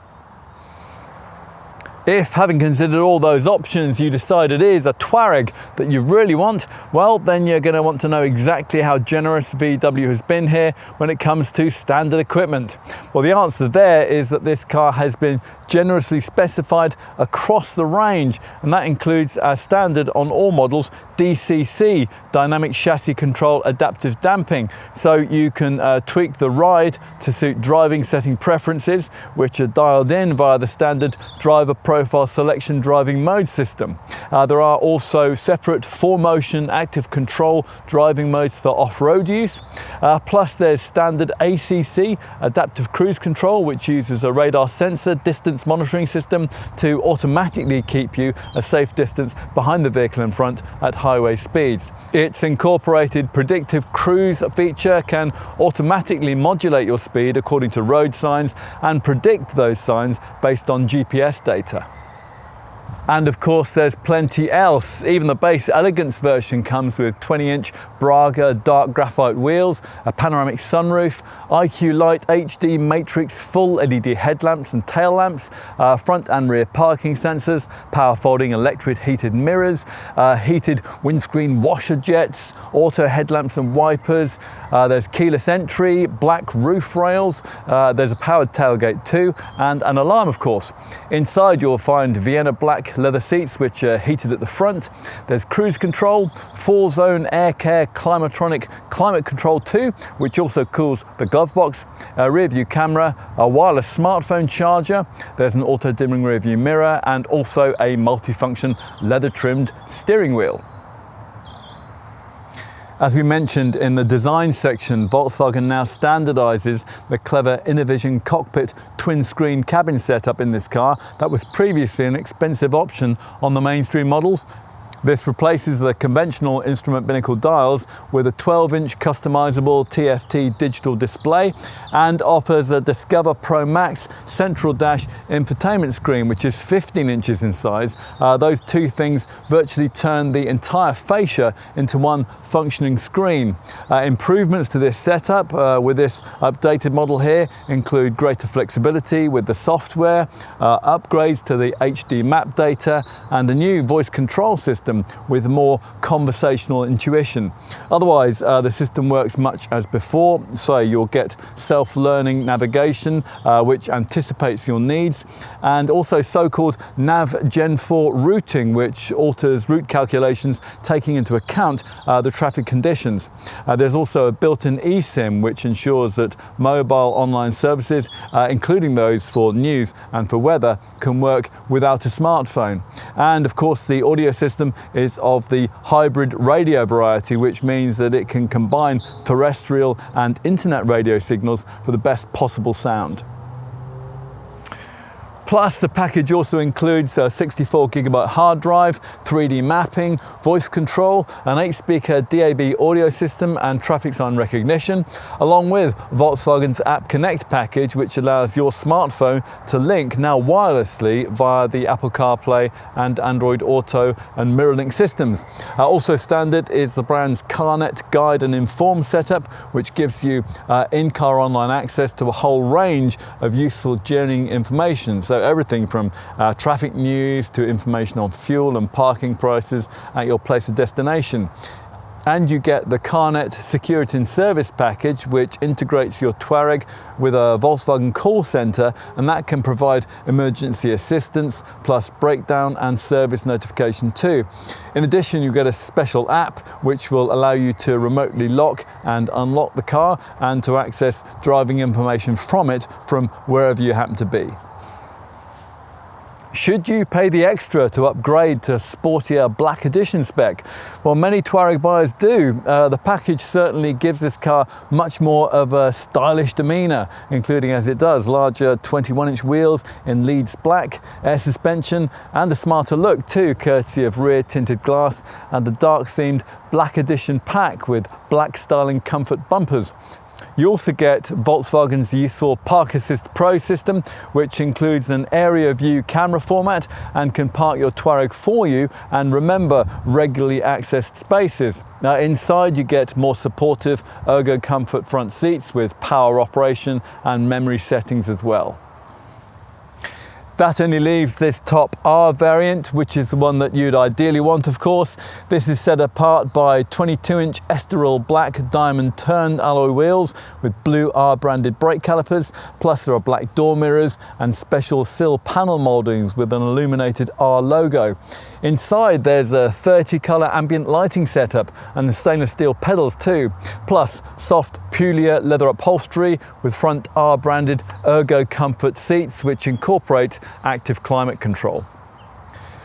If, having considered all those options, you decide it is a Touareg that you really want, well, then you're going to want to know exactly how generous VW has been here when it comes to standard equipment. Well, the answer there is that this car has been generously specified across the range, and that includes, as standard on all models, DCC, Dynamic Chassis Control Adaptive Damping, so you can tweak the ride to suit driving setting preferences, which are dialed in via the standard driver profile selection driving mode system. There are also separate 4-motion active control driving modes for off-road use, plus there's standard ACC, Adaptive Cruise Control, which uses a radar sensor distance monitoring system to automatically keep you a safe distance behind the vehicle in front at highway speeds. Its incorporated predictive cruise feature can automatically modulate your speed according to road signs and predict those signs based on GPS data. And of course there's plenty else. Even the base elegance version comes with 20-inch Braga dark graphite wheels, a panoramic sunroof, IQ Light HD matrix full LED headlamps and tail lamps, front and rear parking sensors, power folding electric heated mirrors, heated windscreen washer jets, auto headlamps and wipers, there's keyless entry, black roof rails, there's a powered tailgate too, and an alarm of course. Inside you'll find Vienna black leather seats which are heated at the front. There's cruise control, 4-zone air care climatronic climate control too, which also cools the glove box, a rear view camera, a wireless smartphone charger, there's an auto dimming rear view mirror, and also a multifunction leather trimmed steering wheel. As we mentioned in the design section, Volkswagen now standardizes the clever Innovision cockpit twin screen cabin setup in this car that was previously an expensive option on the mainstream models. This replaces the conventional instrument binnacle dials with a 12-inch customizable TFT digital display and offers a Discover Pro Max central dash infotainment screen, which is 15 inches in size. Those two things virtually turn the entire fascia into one functioning screen. Improvements to this setup with this updated model here include greater flexibility with the software, upgrades to the HD map data, and a new voice control system with more conversational intuition. Otherwise, the system works much as before, so you'll get self-learning navigation which anticipates your needs, and also so-called Nav Gen 4 routing, which alters route calculations taking into account the traffic conditions. There's also a built-in eSIM which ensures that mobile online services, including those for news and for weather, can work without a smartphone. And of course the audio system is of the hybrid radio variety, which means that it can combine terrestrial and internet radio signals for the best possible sound. Plus, the package also includes a 64GB hard drive, 3D mapping, voice control, an 8-speaker DAB audio system and traffic sign recognition, along with Volkswagen's App Connect package, which allows your smartphone to link now wirelessly via the Apple CarPlay and Android Auto and MirrorLink systems. Also standard is the brand's CarNet Guide and Inform setup, which gives you in-car online access to a whole range of useful journeying information. So everything from traffic news to information on fuel and parking prices at your place of destination. And you get the CarNet Security and Service package, which integrates your Touareg with a Volkswagen call center, and that can provide emergency assistance plus breakdown and service notification too. In addition, you get a special app which will allow you to remotely lock and unlock the car and to access driving information from it from wherever you happen to be. Should you pay the extra to upgrade to sportier black edition spec? Well, many Touareg buyers do. The package certainly gives this car much more of a stylish demeanour, including, as it does, larger 21-inch wheels in Leeds black, air suspension, and a smarter look too, courtesy of rear tinted glass and the dark themed black edition pack with black styling comfort bumpers. You also get Volkswagen's useful Park Assist Pro system, which includes an area view camera format and can park your Touareg for you and remember regularly accessed spaces. Now inside you get more supportive Ergo Comfort front seats with power operation and memory settings as well. That only leaves this top R variant, which is the one that you'd ideally want, of course. This is set apart by 22-inch Estoril black diamond turned alloy wheels with blue R branded brake calipers, plus there are black door mirrors and special sill panel mouldings with an illuminated R logo. Inside there's a 30-colour ambient lighting setup and the stainless steel pedals too, plus soft Puglia leather upholstery with front R branded Ergo Comfort seats which incorporate active climate control.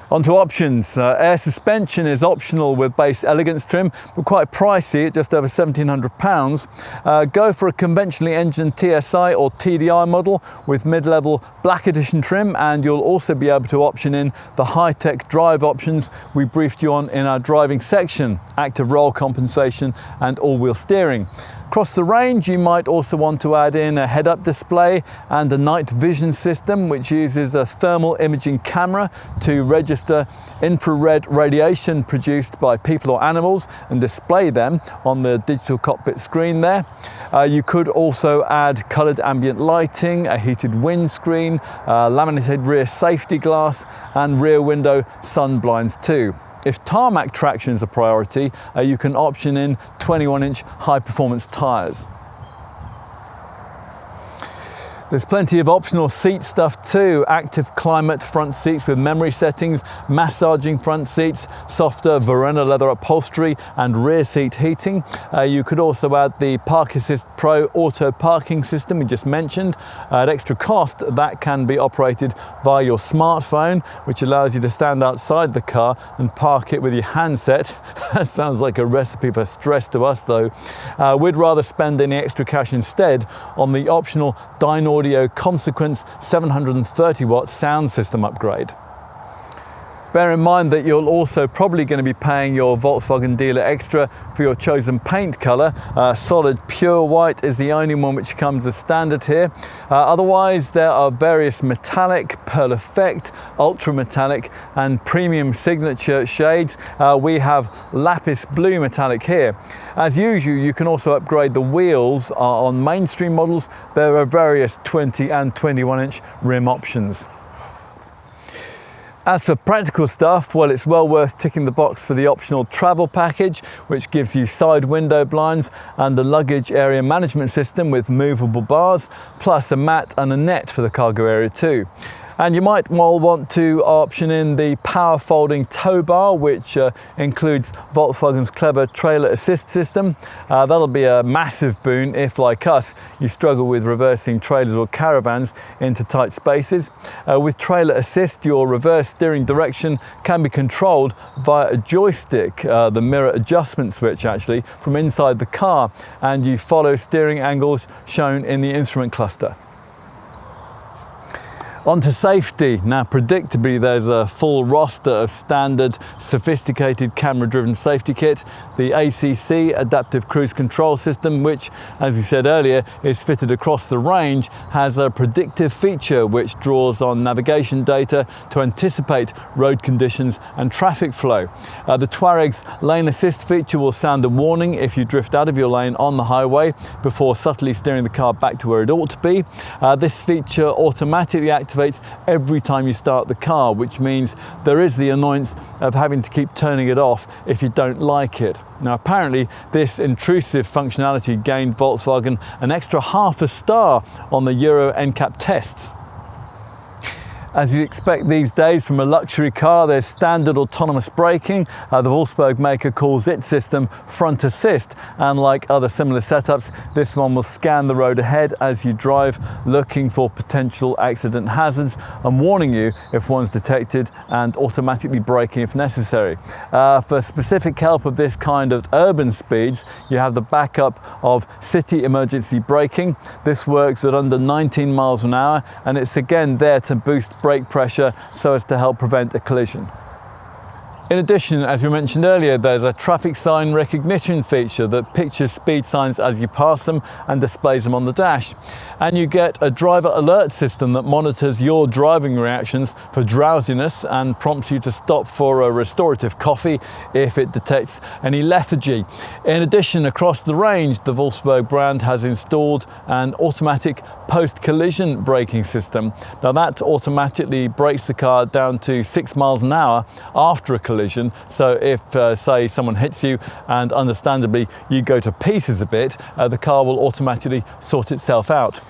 On to options. Air suspension is optional with base elegance trim, but quite pricey at just over £1,700. Go for a conventionally engined TSI or TDI model with mid-level black edition trim, and you'll also be able to option in the high-tech drive options we briefed you on in our driving section: active roll compensation and all-wheel steering. Across the range, you might also want to add in a head-up display and a night vision system, which uses a thermal imaging camera to register infrared radiation produced by people or animals and display them on the digital cockpit screen there. You could also add coloured ambient lighting, a heated windscreen, laminated rear safety glass and rear window sun blinds too. If tarmac traction is a priority, you can option in 21-inch high-performance tyres. There's plenty of optional seat stuff too. Active climate front seats with memory settings, massaging front seats, softer Verena leather upholstery and rear seat heating. You could also add the Park Assist Pro auto parking system we just mentioned. At extra cost, that can be operated via your smartphone, which allows you to stand outside the car and park it with your handset. That sounds like a recipe for stress to us though. We'd rather spend any extra cash instead on the optional Dyno Audio Consequence 730 watt sound system upgrade. Bear in mind that you're also probably going to be paying your Volkswagen dealer extra for your chosen paint colour. Solid pure white is the only one which comes as standard here. Otherwise, there are various metallic, pearl effect, ultra metallic and premium signature shades. We have lapis blue metallic here. As usual, you can also upgrade the wheels on mainstream models. There are various 20 and 21-inch rim options. As for practical stuff, well, it's well worth ticking the box for the optional travel package, which gives you side window blinds and the luggage area management system with movable bars, plus a mat and a net for the cargo area too. And you might well want to option in the power folding tow bar, which includes Volkswagen's clever trailer assist system. That'll be a massive boon if, like us, you struggle with reversing trailers or caravans into tight spaces. With trailer assist, your reverse steering direction can be controlled via a joystick, the mirror adjustment switch actually, from inside the car, and you follow steering angles shown in the instrument cluster. On to safety. Now, predictably, there's a full roster of standard, sophisticated camera-driven safety kit. The 𝗙cie Adaptive Cruise Control System, which, as we said earlier, is fitted across the range, has a predictive feature which draws on navigation data to anticipate road conditions and traffic flow. The Touareg's lane assist feature will sound a warning if you drift out of your lane on the highway before subtly steering the car back to where it ought to be. This feature automatically activates every time you start the car, which means there is the annoyance of having to keep turning it off if you don't like it. Now, apparently this intrusive functionality gained Volkswagen an extra half a star on the Euro NCAP tests. As you'd expect these days from a luxury car, there's standard autonomous braking. The Wolfsburg maker calls its system front assist, and like other similar setups, this one will scan the road ahead as you drive, looking for potential accident hazards and warning you if one's detected and automatically braking if necessary. For specific help of this kind of urban speeds, you have the backup of city emergency braking. This works at under 19 miles an hour, and it's again there to boost brake pressure so as to help prevent a collision. In addition, as we mentioned earlier, there's a traffic sign recognition feature that pictures speed signs as you pass them and displays them on the dash. And you get a driver alert system that monitors your driving reactions for drowsiness and prompts you to stop for a restorative coffee if it detects any lethargy. In addition, across the range, the Volkswagen brand has installed an automatic post-collision braking system. Now, that automatically brakes the car down to 6 miles an hour after a collision. So if, say, someone hits you and understandably you go to pieces a bit, the car will automatically sort itself out.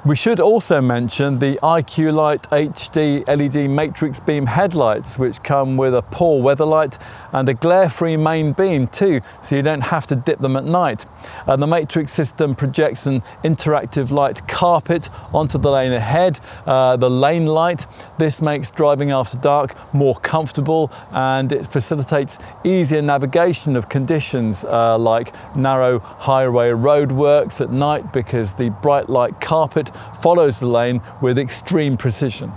We should also mention the IQ Light HD LED matrix beam headlights, which come with a poor weather light and a glare-free main beam too, so you don't have to dip them at night. The matrix system projects an interactive light carpet onto the lane ahead, the lane light. This makes driving after dark more comfortable, and it facilitates easier navigation of conditions like narrow highway roadworks at night, because the bright light carpet follows the lane with extreme precision.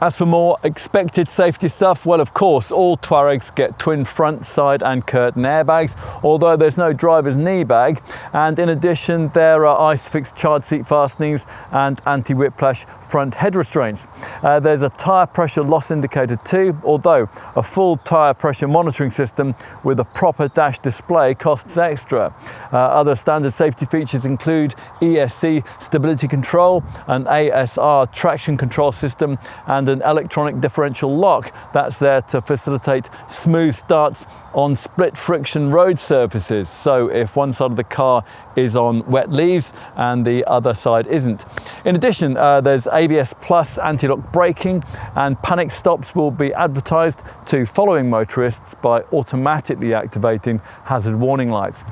As for more expected safety stuff, well, of course, all Touaregs get twin front, side and curtain airbags, although there's no driver's knee bag. And in addition, there are ISOFIX child seat fastenings and anti-whiplash front head restraints. There's a tyre pressure loss indicator too, although a full tyre pressure monitoring system with a proper dash display costs extra. Other standard safety features include 𝗙cie stability control, an ASR traction control system, and an electronic differential lock that's there to facilitate smooth starts on split friction road surfaces. So if one side of the car is on wet leaves and the other side isn't. In addition, there's ABS Plus anti-lock braking, and panic stops will be advertised to following motorists by automatically activating hazard warning lights.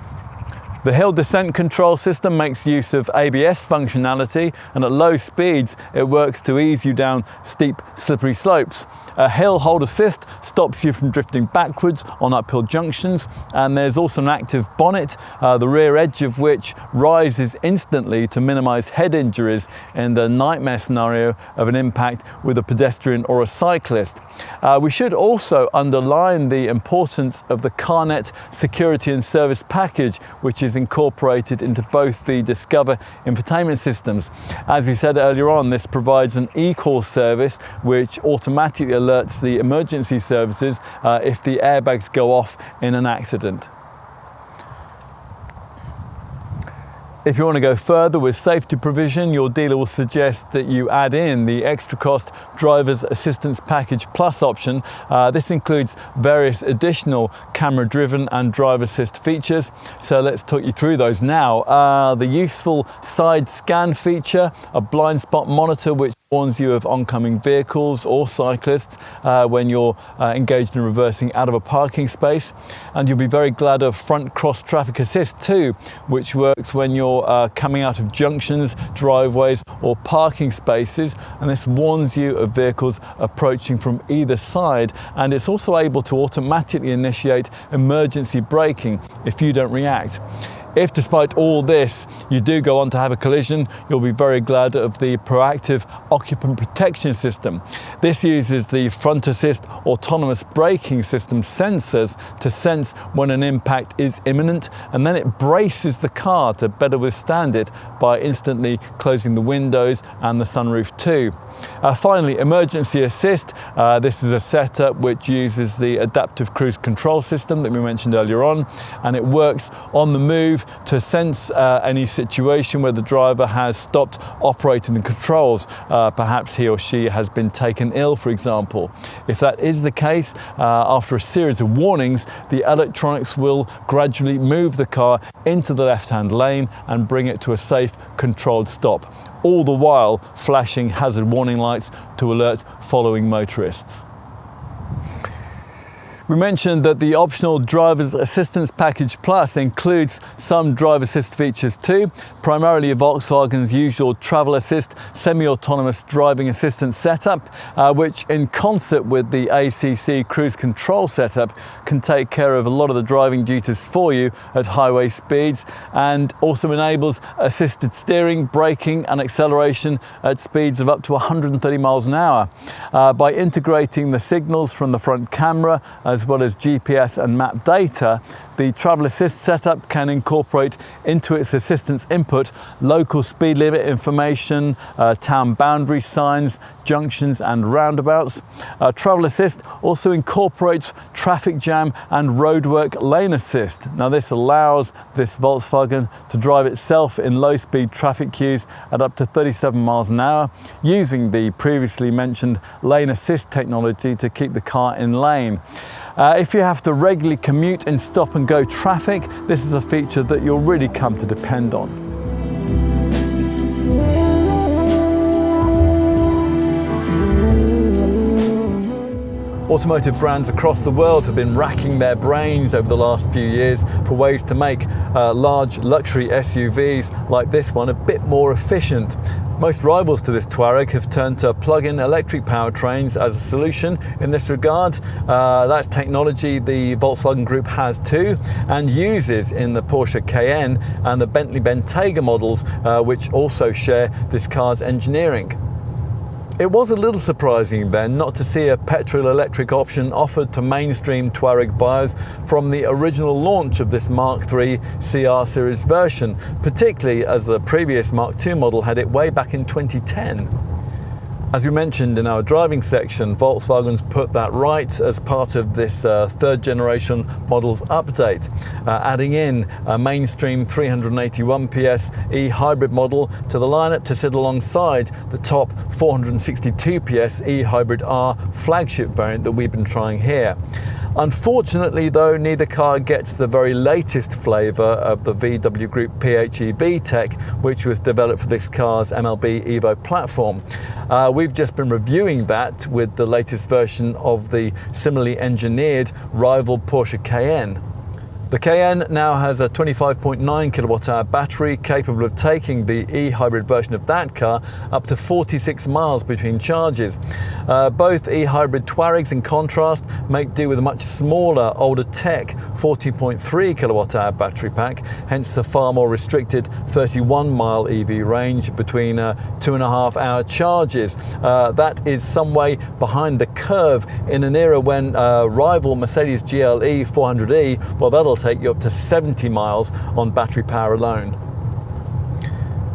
The hill descent control system makes use of ABS functionality, and at low speeds it works to ease you down steep, slippery slopes. A hill hold assist stops you from drifting backwards on uphill junctions, and there's also an active bonnet, the rear edge of which rises instantly to minimise head injuries in the nightmare scenario of an impact with a pedestrian or a cyclist. We should also underline the importance of the CarNet security and service package, which is incorporated into both the Discover infotainment systems. As we said earlier on, this provides an eCall service which automatically alerts the emergency services if the airbags go off in an accident. If you want to go further with safety provision, your dealer will suggest that you add in the extra cost Driver's Assistance Package Plus option. This includes various additional camera-driven and driver assist features. So let's talk you through those now. The useful side scan feature, a blind spot monitor which warns you of oncoming vehicles or cyclists when you're engaged in reversing out of a parking space. And you'll be very glad of front cross traffic assist too, which works when you're coming out of junctions, driveways or parking spaces, and this warns you of vehicles approaching from either side, and it's also able to automatically initiate emergency braking if you don't react. If despite all this you do go on to have a collision, you'll be very glad of the proactive occupant protection system. This uses the front assist autonomous braking system sensors to sense when an impact is imminent, and then it braces the car to better withstand it by instantly closing the windows and the sunroof too. Finally, emergency assist. This is a setup which uses the adaptive cruise control system that we mentioned earlier on, and it works on the move to sense any situation where the driver has stopped operating the controls. Perhaps he or she has been taken ill, for example. If that is the case, after a series of warnings, the electronics will gradually move the car into the left-hand lane and bring it to a safe, controlled stop, all the while flashing hazard warning lights to alert following motorists. We mentioned that the optional Driver's Assistance Package Plus includes some driver assist features too, primarily Volkswagen's usual travel assist semi-autonomous driving assistance setup, which in concert with the ACC cruise control setup can take care of a lot of the driving duties for you at highway speeds, and also enables assisted steering, braking and acceleration at speeds of up to 130 miles an hour. By integrating the signals from the front camera as well as GPS and map data, the Travel Assist setup can incorporate into its assistance input local speed limit information, town boundary signs, junctions and roundabouts. Travel Assist also incorporates traffic jam and roadwork lane assist. Now this allows this Volkswagen to drive itself in low speed traffic queues at up to 37 miles an hour, using the previously mentioned lane assist technology to keep the car in lane. If you have to regularly commute in stop and go traffic, this is a feature that you'll really come to depend on. Automotive brands across the world have been racking their brains over the last few years for ways to make large luxury SUVs like this one a bit more efficient. Most rivals to this Touareg have turned to plug-in electric powertrains as a solution in this regard. That's technology the Volkswagen Group has too, and uses in the Porsche Cayenne and the Bentley Bentayga models, which also share this car's engineering. It was a little surprising then not to see a petrol-electric option offered to mainstream Touareg buyers from the original launch of this Mark III CR series version, particularly as the previous Mark II model had it way back in 2010. As we mentioned in our driving section, Volkswagen's put that right as part of this third generation models update, adding in a mainstream 381 PS e-hybrid model to the lineup to sit alongside the top 462 PS e-hybrid R flagship variant that we've been trying here. Unfortunately though, neither car gets the very latest flavour of the VW Group PHEV tech, which was developed for this car's MLB Evo platform. We've just been reviewing that with the latest version of the similarly engineered rival Porsche Cayenne. The Cayenne now has a 25.9 kilowatt-hour battery capable of taking the e-hybrid version of that car up to 46 miles between charges. Both e-hybrid Touaregs, in contrast, make do with a much smaller, older tech 14.3 kilowatt-hour battery pack, hence the far more restricted 31-mile EV range between 2.5-hour charges. That is some way behind the curve in an era when rival Mercedes GLE 400e, well, that'll take you up to 70 miles on battery power alone.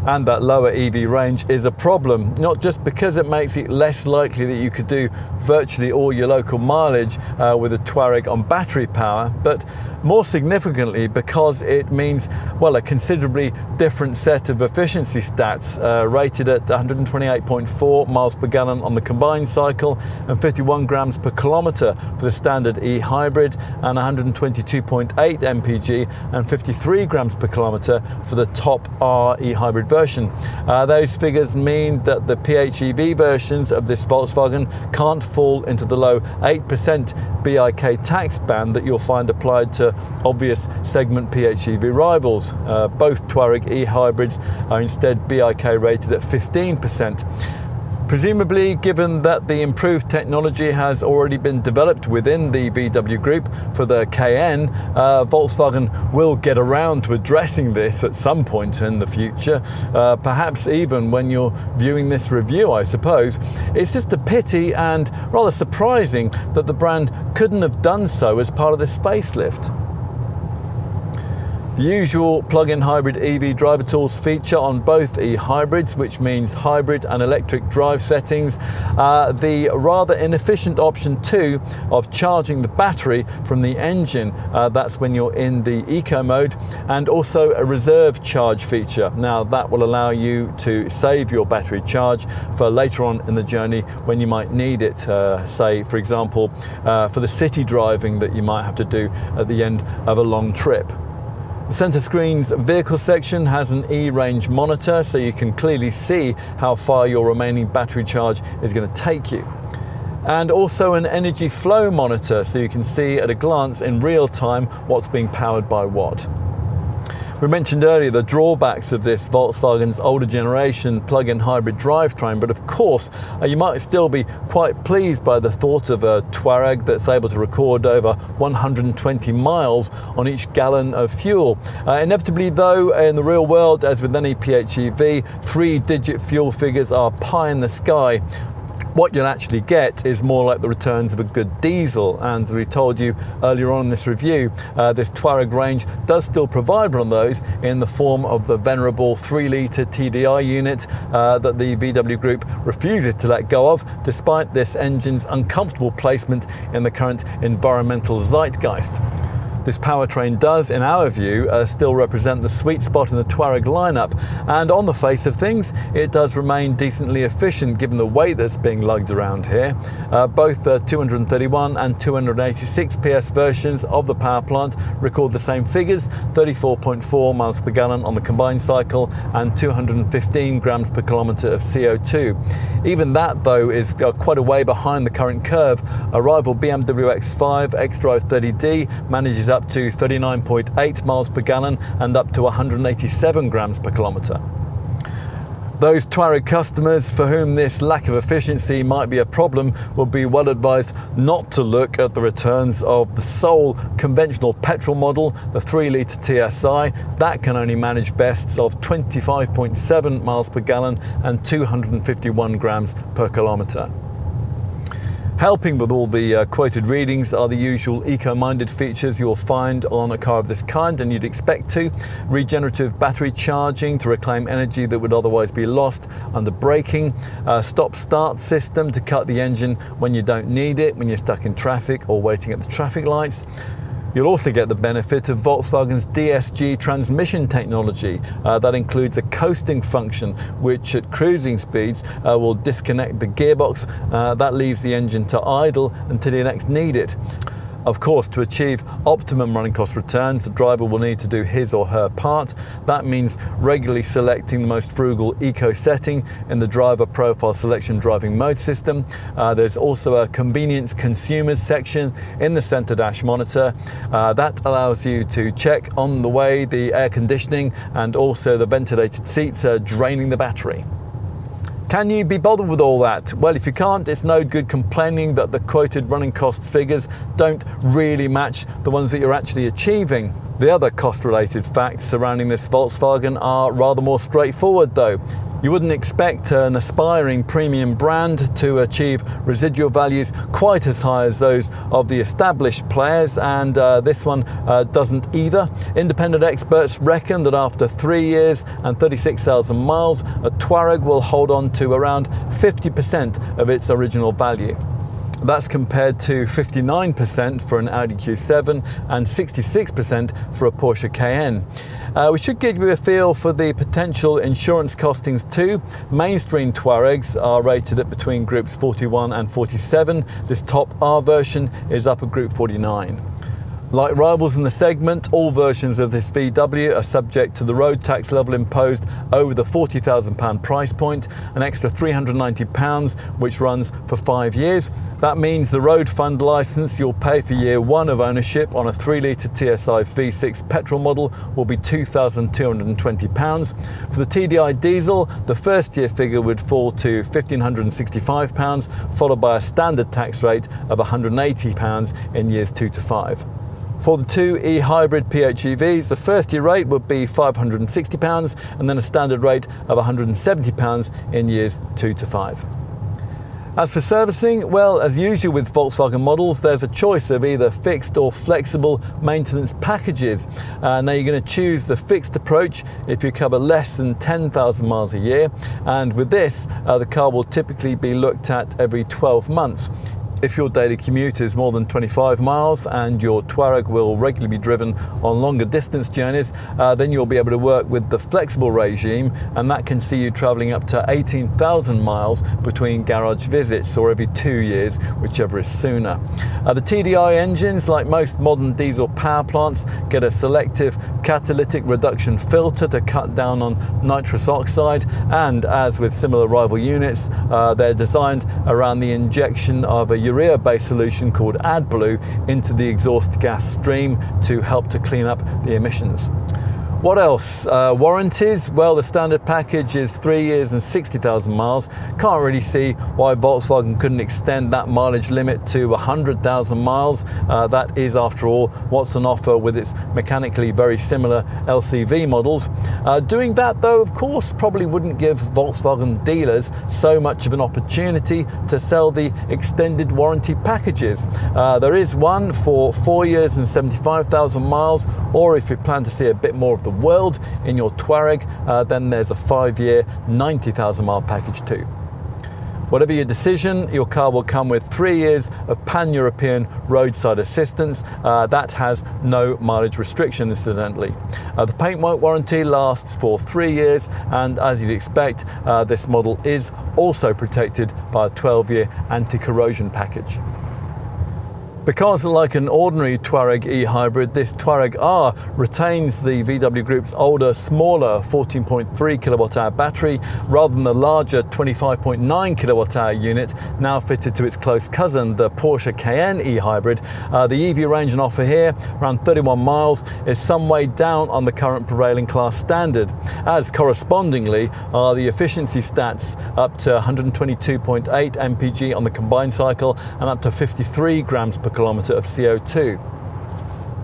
And that lower EV range is a problem, not just because it makes it less likely that you could do virtually all your local mileage with a Touareg on battery power, but more significantly because it means, well, a considerably different set of efficiency stats, rated at 128.4 miles per gallon on the combined cycle and 51 grams per kilometre for the standard e-hybrid, and 122.8 mpg and 53 grams per kilometre for the top R e-hybrid version. Those figures mean that the PHEV versions of this Volkswagen can't fall into the low 8% BIK tax band that you'll find applied to obvious segment PHEV rivals. Both Touareg e-hybrids are instead BIK rated at 15%. Presumably, given that the improved technology has already been developed within the VW Group for the Cayenne, Volkswagen will get around to addressing this at some point in the future, perhaps even when you're viewing this review, I suppose. It's just a pity and rather surprising that the brand couldn't have done so as part of this facelift. The usual plug-in hybrid EV driver tools feature on both e-hybrids, which means hybrid and electric drive settings. The rather inefficient option too of charging the battery from the engine, that's when you're in the eco mode, and also a reserve charge feature. Now that will allow you to save your battery charge for later on in the journey when you might need it, say for example for the city driving that you might have to do at the end of a long trip. The centre screen's vehicle section has an E-range monitor, so you can clearly see how far your remaining battery charge is going to take you. And also an energy flow monitor, so you can see at a glance in real time what's being powered by what. We mentioned earlier the drawbacks of this Volkswagen's older generation plug-in hybrid drivetrain, but of course you might still be quite pleased by the thought of a Touareg that's able to record over 120 miles on each gallon of fuel. Inevitably though, in the real world, as with any PHEV, 3-digit fuel figures are pie in the sky. What you'll actually get is more like the returns of a good diesel, and as we told you earlier on in this review, this Touareg range does still provide one of those in the form of the venerable 3-litre TDI unit that the VW Group refuses to let go of, despite this engine's uncomfortable placement in the current environmental zeitgeist. This powertrain does, in our view, still represent the sweet spot in the Touareg lineup, and on the face of things, it does remain decently efficient given the weight that's being lugged around here. Both the 231 and 286 PS versions of the power plant record the same figures, 34.4 miles per gallon on the combined cycle and 215 grams per kilometre of CO2. Even that, though, is quite a way behind the current curve. A rival BMW X5 xDrive 30D manages up to 39.8 miles per gallon and up to 187 grams per kilometre. Those Touareg customers for whom this lack of efficiency might be a problem will be well advised not to look at the returns of the sole conventional petrol model, the 3-litre TSI. That can only manage bests of 25.7 miles per gallon and 251 grams per kilometre. Helping with all the quoted readings are the usual eco-minded features you'll find on a car of this kind, and you'd expect to. Regenerative battery charging to reclaim energy that would otherwise be lost under braking. Stop-start system to cut the engine when you don't need it, when you're stuck in traffic or waiting at the traffic lights. You'll also get the benefit of Volkswagen's 𝗙cie transmission technology. That includes a coasting function, which at cruising speeds will disconnect the gearbox. That leaves the engine to idle until you next need it. Of course, to achieve optimum running cost returns, the driver will need to do his or her part. That means regularly selecting the most frugal eco setting in the driver profile selection driving mode system. There's also a convenience consumers section in the center dash monitor. That allows you to check on the way the air conditioning and also the ventilated seats are draining the battery. Can you be bothered with all that? Well, if you can't, it's no good complaining that the quoted running cost figures don't really match the ones that you're actually achieving. The other cost-related facts surrounding this Volkswagen are rather more straightforward though. You wouldn't expect an aspiring premium brand to achieve residual values quite as high as those of the established players, and this one doesn't either. Independent experts reckon that after 3 years and 36,000 miles, a Touareg will hold on to around 50% of its original value. That's compared to 59% for an Audi Q7 and 66% for a Porsche Cayenne. We should give you a feel for the potential insurance costings too. Mainstream Touaregs are rated at between groups 41 and 47. This top R version is up at group 49. Like rivals in the segment, all versions of this VW are subject to the road tax level imposed over the £40,000 price point, an extra £390, which runs for 5 years. That means the road fund licence you'll pay for year 1 of ownership on a 3-litre TSI V6 petrol model will be £2,220. For the TDI diesel, the first year figure would fall to £1,565, followed by a standard tax rate of £180 in years 2 to 5. For the two e-hybrid PHEVs, the first year rate would be £560 and then a standard rate of £170 in years 2 to 5. As for servicing, well, as usual with Volkswagen models, there's a choice of either fixed or flexible maintenance packages. Now you're going to choose the fixed approach if you cover less than 10,000 miles a year, and with this, the car will typically be looked at every 12 months. If your daily commute is more than 25 miles and your Touareg will regularly be driven on longer distance journeys, then you'll be able to work with the flexible regime, and that can see you travelling up to 18,000 miles between garage visits or every 2 years, whichever is sooner. The TDI engines, like most modern diesel power plants, get a selective catalytic reduction filter to cut down on nitrous oxide, and as with similar rival units, they're designed around the injection of a urea-based solution called AdBlue into the exhaust gas stream to help to clean up the emissions. What else? Warranties? Well, the standard package is 3 years and 60,000 miles. Can't really see why Volkswagen couldn't extend that mileage limit to 100,000 miles. That is, after all, what's on offer with its mechanically very similar LCV models. Doing that, though, of course, probably wouldn't give Volkswagen dealers so much of an opportunity to sell the extended warranty packages. There is one for 4 years and 75,000 miles, or if you plan to see a bit more of the world in your Touareg, then there's a 5-year 90,000 mile package too. Whatever your decision, your car will come with 3 years of pan-European roadside assistance. That has no mileage restriction, incidentally. The paint work warranty lasts for 3 years, and as you'd expect, this model is also protected by a 12-year anti-corrosion package. Because like an ordinary Touareg e-hybrid, this Touareg R retains the VW Group's older, smaller 14.3 kilowatt-hour battery rather than the larger 25.9 kilowatt-hour unit now fitted to its close cousin, the Porsche Cayenne e-hybrid. The EV range on offer here, around 31 miles, is some way down on the current prevailing class standard, as correspondingly are the efficiency stats, up to 122.8 mpg on the combined cycle and up to 53 grams per kilometre of CO2.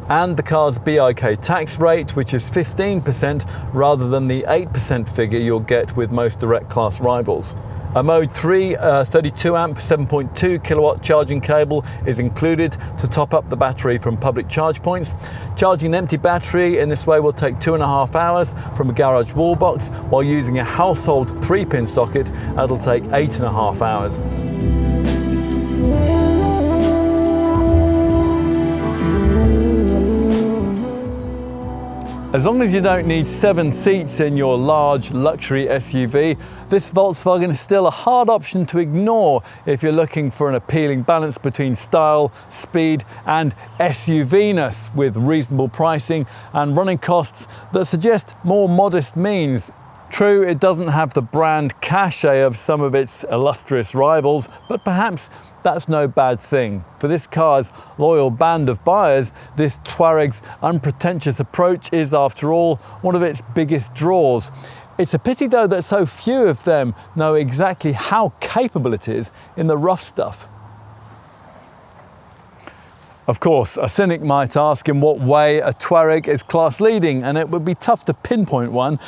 And the car's BIK tax rate, which is 15% rather than the 8% figure you'll get with most direct class rivals. A Mode 3 32 amp 7.2 kilowatt charging cable is included to top up the battery from public charge points. Charging an empty battery in this way will take 2.5 hours from a garage wall box, while using a household 3-pin socket that'll take 8.5 hours. As long as you don't need 7 seats in your large luxury SUV, this Volkswagen is still a hard option to ignore if you're looking for an appealing balance between style, speed and SUV-ness, with reasonable pricing and running costs that suggest more modest means. True, it doesn't have the brand cachet of some of its illustrious rivals, but perhaps that's no bad thing. For this car's loyal band of buyers, this Touareg's unpretentious approach is, after all, one of its biggest draws. It's a pity, though, that so few of them know exactly how capable it is in the rough stuff. Of course, a cynic might ask in what way a Touareg is class leading, and it would be tough to pinpoint one,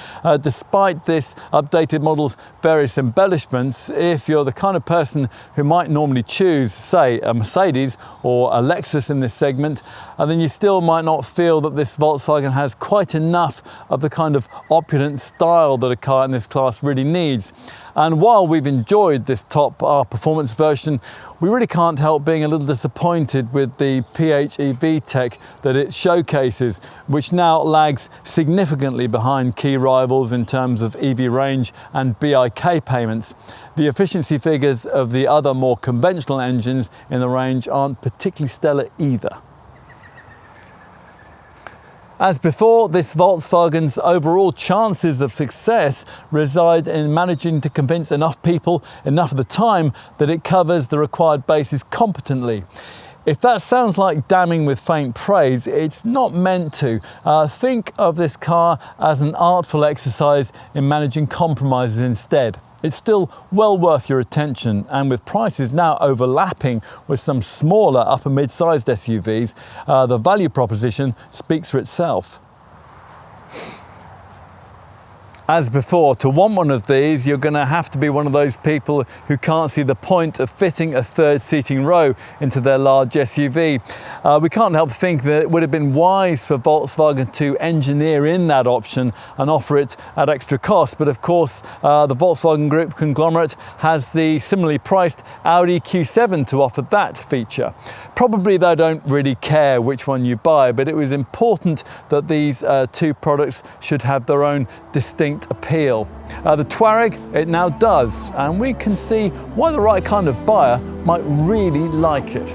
despite this updated model's various embellishments. If you're the kind of person who might normally choose, say, a Mercedes or a Lexus in this segment, then you still might not feel that this Volkswagen has quite enough of the kind of opulent style that a car in this class really needs. And while we've enjoyed this top R performance version, we really can't help being a little disappointed with the PHEV tech that it showcases, which now lags significantly behind key rivals in terms of EV range and BIK payments. The efficiency figures of the other more conventional engines in the range aren't particularly stellar either. As before, this Volkswagen's overall chances of success reside in managing to convince enough people enough of the time that it covers the required bases competently. If that sounds like damning with faint praise, it's not meant to. Think of this car as an artful exercise in managing compromises instead. It's still well worth your attention, and with prices now overlapping with some smaller upper mid-sized SUVs, the value proposition speaks for itself. As before, to want one of these, you're going to have to be one of those people who can't see the point of fitting a third seating row into their large SUV. We can't help think that it would have been wise for Volkswagen to engineer in that option and offer it at extra cost. But of course, the Volkswagen Group conglomerate has the similarly priced Audi Q7 to offer that feature. Probably they don't really care which one you buy, but it was important that these two products should have their own distinct appeal. The Touareg, it now does, and we can see why the right kind of buyer might really like it.